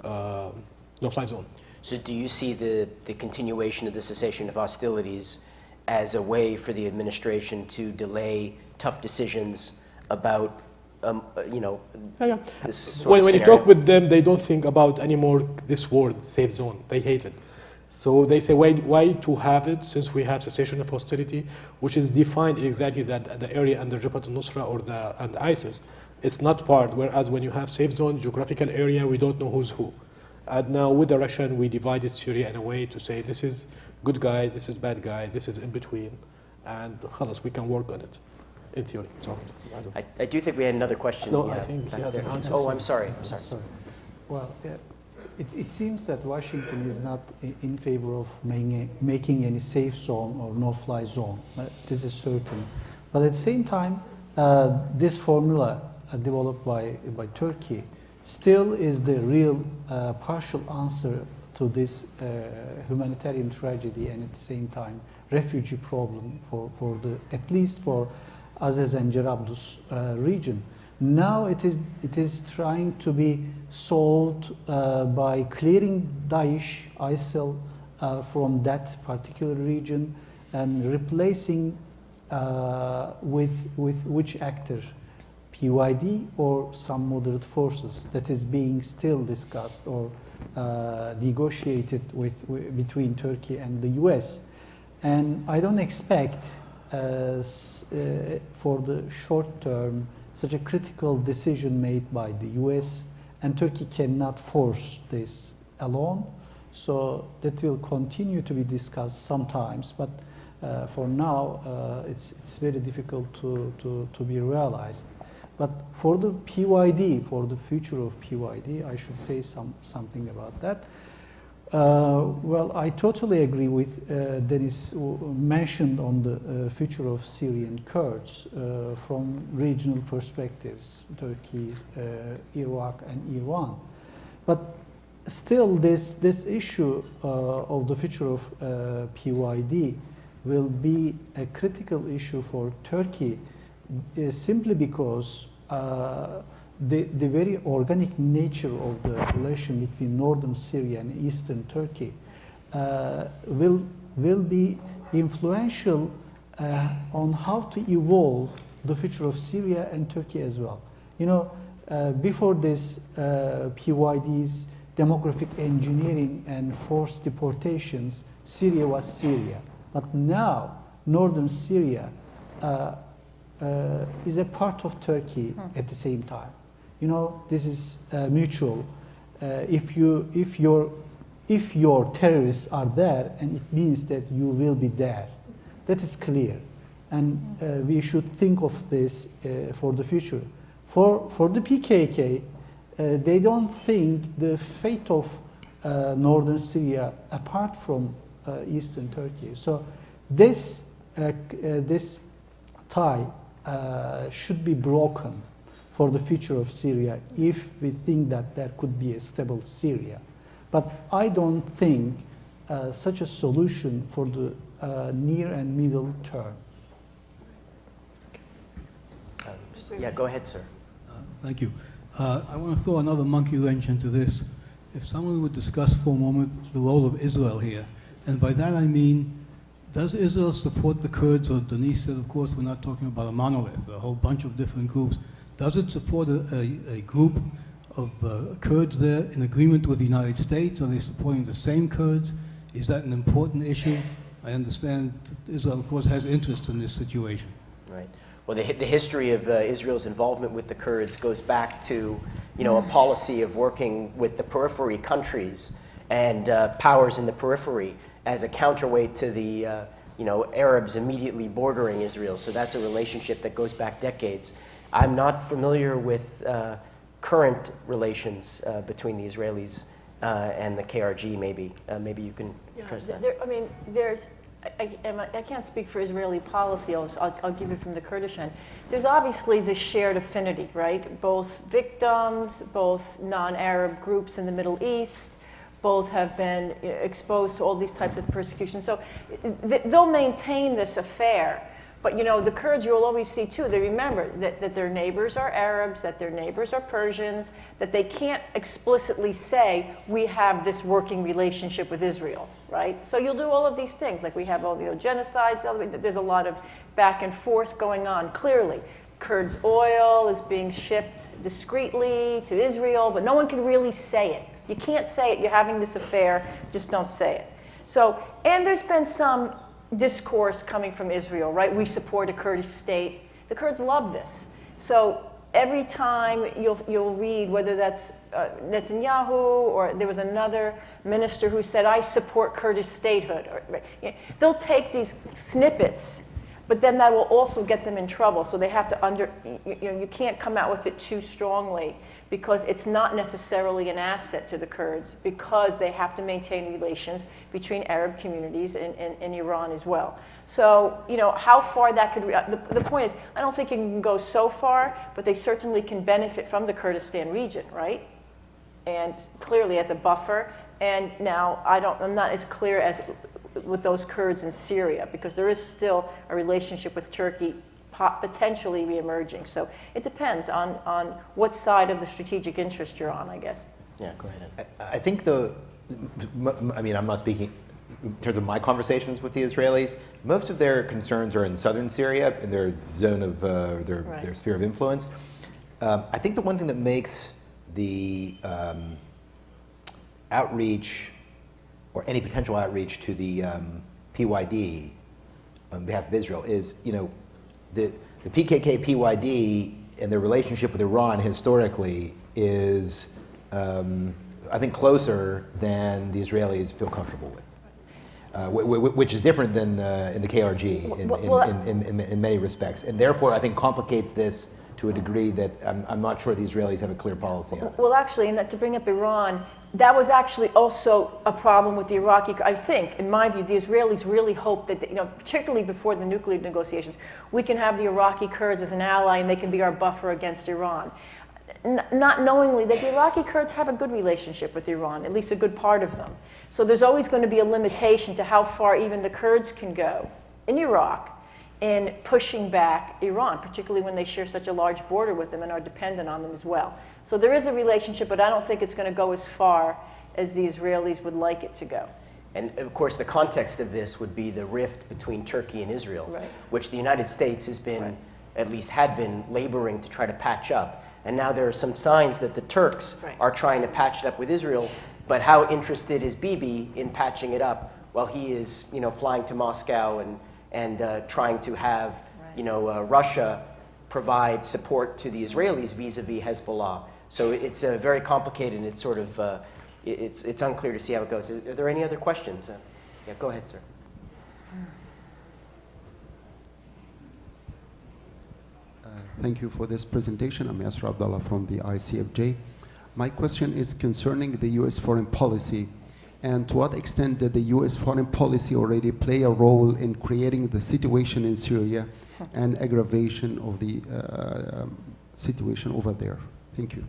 no-fly zone. So do you see the continuation of the cessation of hostilities as a way for the administration to delay tough decisions about, this sort When of you scenario? talk with them, they don't think about anymore this word, safe zone. They hate it. So they say, why to have it since we have cessation of hostility, which is defined exactly that the area under Jabhat al-Nusra and ISIS, it's not part, whereas when you have safe zone, geographical area, we don't know who's who. And now with the Russian, we divided Syria in a way to say this is good guy, this is bad guy, this is in between, and khalas, we can work on it, in theory. So, I do think we had another question. No, yeah, I think he back has an there. answer. Oh, I'm sorry. Sorry. Well, it seems that Washington is not in favor of making any safe zone or no-fly zone. This is certain. But at the same time, this formula developed by Turkey still is the real partial answer to this humanitarian tragedy and at the same time refugee problem for at least for Azaz and Jarablus region. Now it is trying to be solved by clearing Daesh, ISIL from that particular region and replacing with which actor? PYD or some moderate forces that is being still discussed or negotiated between Turkey and the US. And I don't expect for the short term such a critical decision made by the US, and Turkey cannot force this alone. So that will continue to be discussed sometimes, but for now it's very difficult to be realized. But for the PYD, for the future of PYD, I should say something about that. Well, I totally agree with Denise mentioned on the future of Syrian Kurds from regional perspectives, Turkey, Iraq, and Iran. But still, this issue of the future of PYD will be a critical issue for Turkey simply because the very organic nature of the relation between northern Syria and eastern Turkey will be influential on how to evolve the future of Syria and Turkey as well. You know, before this, PYD's demographic engineering and forced deportations, Syria was Syria. But now, northern Syria is a part of Turkey at the same time. You know, this is mutual. If your terrorists are there, and it means that you will be there, that is clear, and we should think of this for the future. For the PKK, they don't think the fate of northern Syria apart from eastern Turkey. So this tie should be broken for the future of Syria if we think that there could be a stable Syria. But I don't think such a solution for the near and middle term. Yeah, go ahead, sir. Thank you. I want to throw another monkey wrench into this. If someone would discuss for a moment the role of Israel here, and by that I mean Does Israel support the Kurds? Or Denise said, of course, we're not talking about a monolith, a whole bunch of different groups. Does it support a group of Kurds there in agreement with the United States? Are they supporting the same Kurds? Is that an important issue? I understand Israel, of course, has interest in this situation. Right. Well, the history of Israel's involvement with the Kurds goes back to, a policy of working with the periphery countries and powers in the periphery as a counterweight to the, Arabs immediately bordering Israel. So that's a relationship that goes back decades. I'm not familiar with current relations between the Israelis and the KRG. Maybe you can address that. I can't speak for Israeli policy. I'll give it from the Kurdish end. There's obviously this shared affinity, right? Both victims, both non-Arab groups in the Middle East, both have been exposed to all these types of persecution. So they'll maintain this affair. But the Kurds, you'll always see too, they remember that their neighbors are Arabs, that their neighbors are Persians, that they can't explicitly say, we have this working relationship with Israel, right? So you'll do all of these things, like we have all genocides, there's a lot of back and forth going on, clearly. Kurds' oil is being shipped discreetly to Israel, but no one can really say it. You can't say it, you're having this affair, just don't say it. So, and there's been some discourse coming from Israel, right? We support a Kurdish state. The Kurds love this. So every time you'll read, whether that's Netanyahu or there was another minister who said, I support Kurdish statehood. They'll take these snippets, but then that will also get them in trouble. So they have to you can't come out with it too strongly, because it's not necessarily an asset to the Kurds, because they have to maintain relations between Arab communities in Iran as well. So, how far that could, the point is, I don't think it can go so far, but they certainly can benefit from the Kurdistan region, right? And clearly as a buffer. And now I'm not as clear as with those Kurds in Syria, because there is still a relationship with Turkey potentially reemerging. So it depends on what side of the strategic interest you're on, I guess. Yeah, go ahead. I think I'm not speaking in terms of my conversations with the Israelis. Most of their concerns are in southern Syria, in their zone of their sphere of influence. I think the one thing that makes the outreach, or any potential outreach to the PYD on behalf of Israel, is the PKK PYD and their relationship with Iran historically is, I think, closer than the Israelis feel comfortable with, which is different than in the KRG in many respects, and therefore I think complicates this to a degree that I'm not sure the Israelis have a clear policy on it. Well, actually, and to bring up Iran, that was actually also a problem with the Iraqi. I think, in my view, the Israelis really hoped that, particularly before the nuclear negotiations, we can have the Iraqi Kurds as an ally and they can be our buffer against Iran. Not knowingly that the Iraqi Kurds have a good relationship with Iran, at least a good part of them. So there's always going to be a limitation to how far even the Kurds can go in Iraq in pushing back Iran, particularly when they share such a large border with them and are dependent on them as well. So there is a relationship, but I don't think it's going to go as far as the Israelis would like it to go. And of course, the context of this would be the rift between Turkey and Israel, right, which the United States has been, right, at least had been, laboring to try to patch up. And now there are some signs that the Turks, right, are trying to patch it up with Israel. But how interested is Bibi in patching it up while he is, flying to Moscow and trying to have, right, Russia provide support to the Israelis vis-a-vis Hezbollah? So it's very complicated, and it's sort of it's unclear to see how it goes. Are there any other questions? Yeah, go ahead, sir. Thank you for this presentation. I'm Yasser Abdallah from the ICFJ. My question is concerning the U.S. foreign policy, and to what extent did the U.S. foreign policy already play a role in creating the situation in Syria and aggravation of the situation over there? Thank you.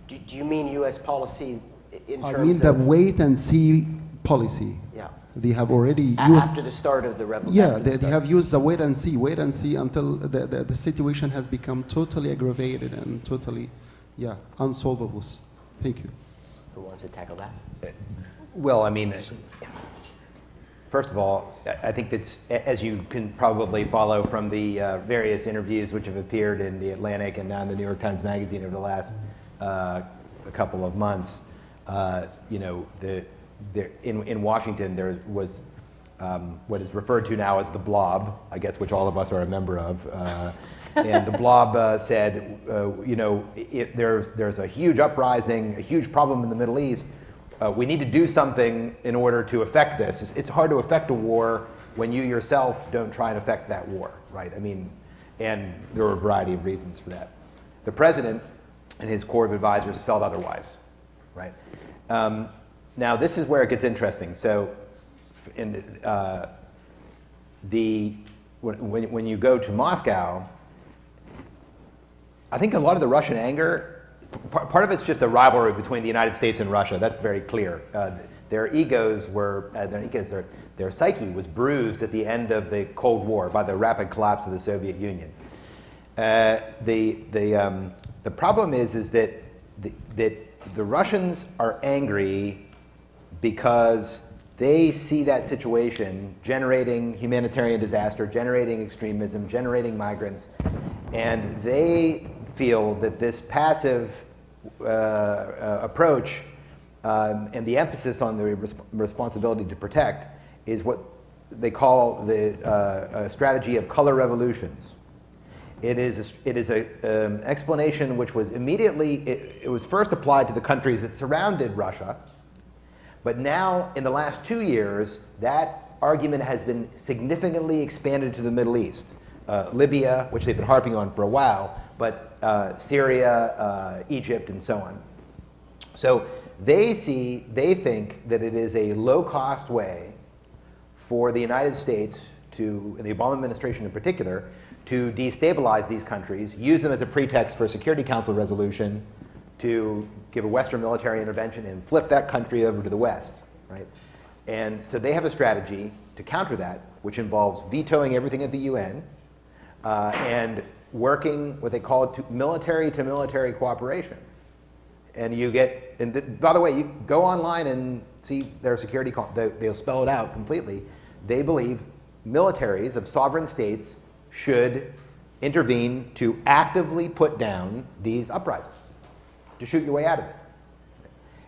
Do you mean U.S. policy in terms of... I mean the wait-and-see policy. Yeah. They have already used... After the start of the revolution. Yeah, they have used the wait and see until the situation has become totally aggravated and totally, unsolvable. Thank you. Who wants to tackle that? Well, I mean, First of all, I think that's, as you can probably follow from the various interviews which have appeared in the Atlantic and now in the New York Times Magazine over the last couple of months, you know, in Washington there was what is referred to now as the blob, I guess, which all of us are a member of. And the blob said, you know, there's a huge uprising, a huge problem in the Middle East. We need to do something in order to affect this. It's hard to affect a war when you yourself don't try and affect that war, right? I mean, and there were a variety of reasons for that. The president and his corps of advisors felt otherwise, right? Now, this is where it gets interesting. So, when you go to Moscow, I think a lot of the Russian anger, part of it's just a rivalry between the United States and Russia. That's very clear. Their egos were, their psyche was bruised at the end of the Cold War by the rapid collapse of the Soviet Union. The problem is that the Russians are angry because they see that situation generating humanitarian disaster, generating extremism, generating migrants, and they feel that this passive approach and the emphasis on the responsibility to protect is what they call the strategy of color revolutions. It is an explanation which was immediately, it was first applied to the countries that surrounded Russia, but now in the last 2 years, that argument has been significantly expanded to the Middle East. Libya, which they've been harping on for a while, but Syria, Egypt, and so on. So they think that it is a low-cost way for the United States to, and the Obama administration in particular, to destabilize these countries, use them as a pretext for a Security Council resolution to give a Western military intervention and flip that country over to the West, right? And so they have a strategy to counter that, which involves vetoing everything at the UN and working what they call military cooperation. And you get, and by the way, you go online and see their security, they'll spell it out completely. They believe militaries of sovereign states should intervene to actively put down these uprisings, to shoot your way out of it.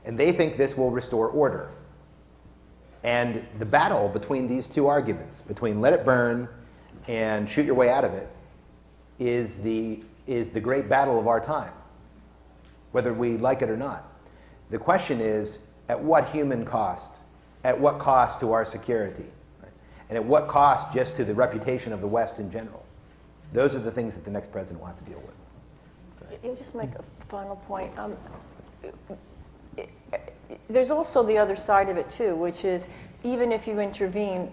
And they think this will restore order. And the battle between these two arguments, between let it burn and shoot your way out of it, is the great battle of our time, whether we like it or not. The question is, at what human cost? At what cost to our security? Right? And at what cost just to the reputation of the West in general? Those are the things that the next president will have to deal with. I'll just make a final point. There's also the other side of it too, which is even if you intervene,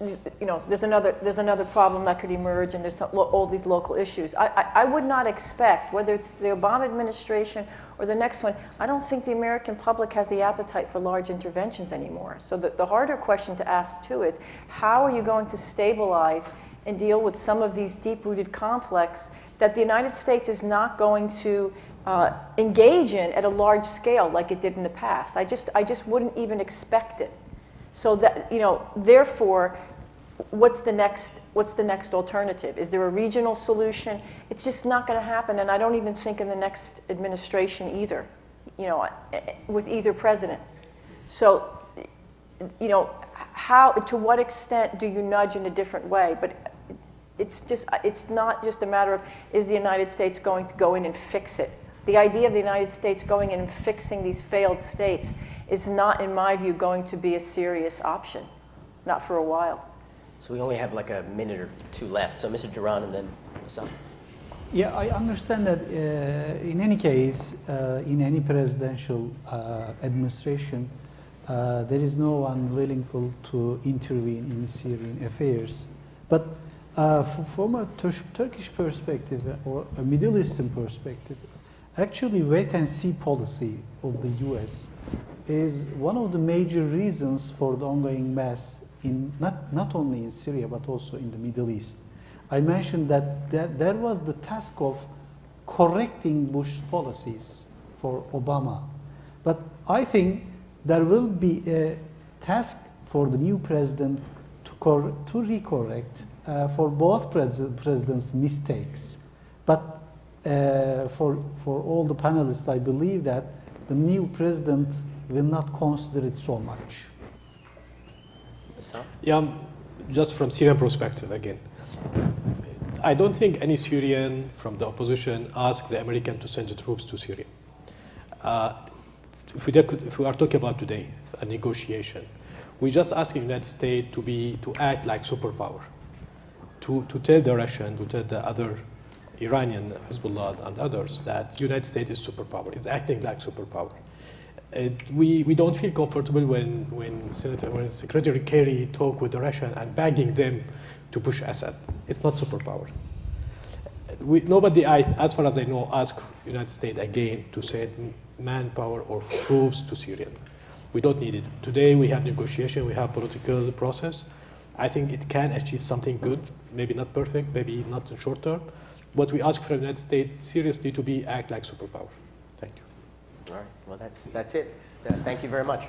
you know, there's another problem that could emerge, and there's all these local issues. I would not expect, whether it's the Obama administration or the next one, I don't think the American public has the appetite for large interventions anymore. So the harder question to ask too is, how are you going to stabilize and deal with some of these deep-rooted conflicts that the United States is not going to engage in at a large scale like it did in the past? I just wouldn't even expect it. So that, you know, therefore, what's the next alternative? Is there a regional solution? It's just not going to happen, and I don't even think in the next administration either, you know, with either president. So, you know, to what extent do you nudge in a different way? But it's not just a matter of, is the United States going to go in and fix it? The idea of the United States going in and fixing these failed states is not, in my view, going to be a serious option, not for a while. So we only have like a minute or two left. So Mr. Duran and then Bassam. Yeah, I understand that in any case, in any presidential administration, there is no one willing to intervene in Syrian affairs. But from a Turkish perspective or a Middle Eastern perspective, actually wait-and-see policy of the U.S. is one of the major reasons for the ongoing mess in not only in Syria but also in the Middle East. I mentioned that there was the task of correcting Bush's policies for Obama, but I think there will be a task for the new president to recorrect for both presidents' mistakes. But for all the panelists, I believe that the new president will not consider it so much. Yeah, just from Syrian perspective again. I don't think any Syrian from the opposition asked the American to send the troops to Syria. If we are talking about today, a negotiation, we just asking the United States to act like superpower, to tell the Russian, to tell the other Iranian, Hezbollah and others that United States is superpower, is acting like superpower. We don't feel comfortable when Secretary Kerry talk with the Russian and begging them to push Assad. It's not superpower. Nobody, as far as I know, asked United States again to send manpower or troops to Syria. We don't need it. Today we have negotiation, we have political process. I think it can achieve something good, maybe not perfect, maybe not in short term, but we ask for the United States seriously to act like superpower. Thank you. All right, well, that's it. Thank you very much.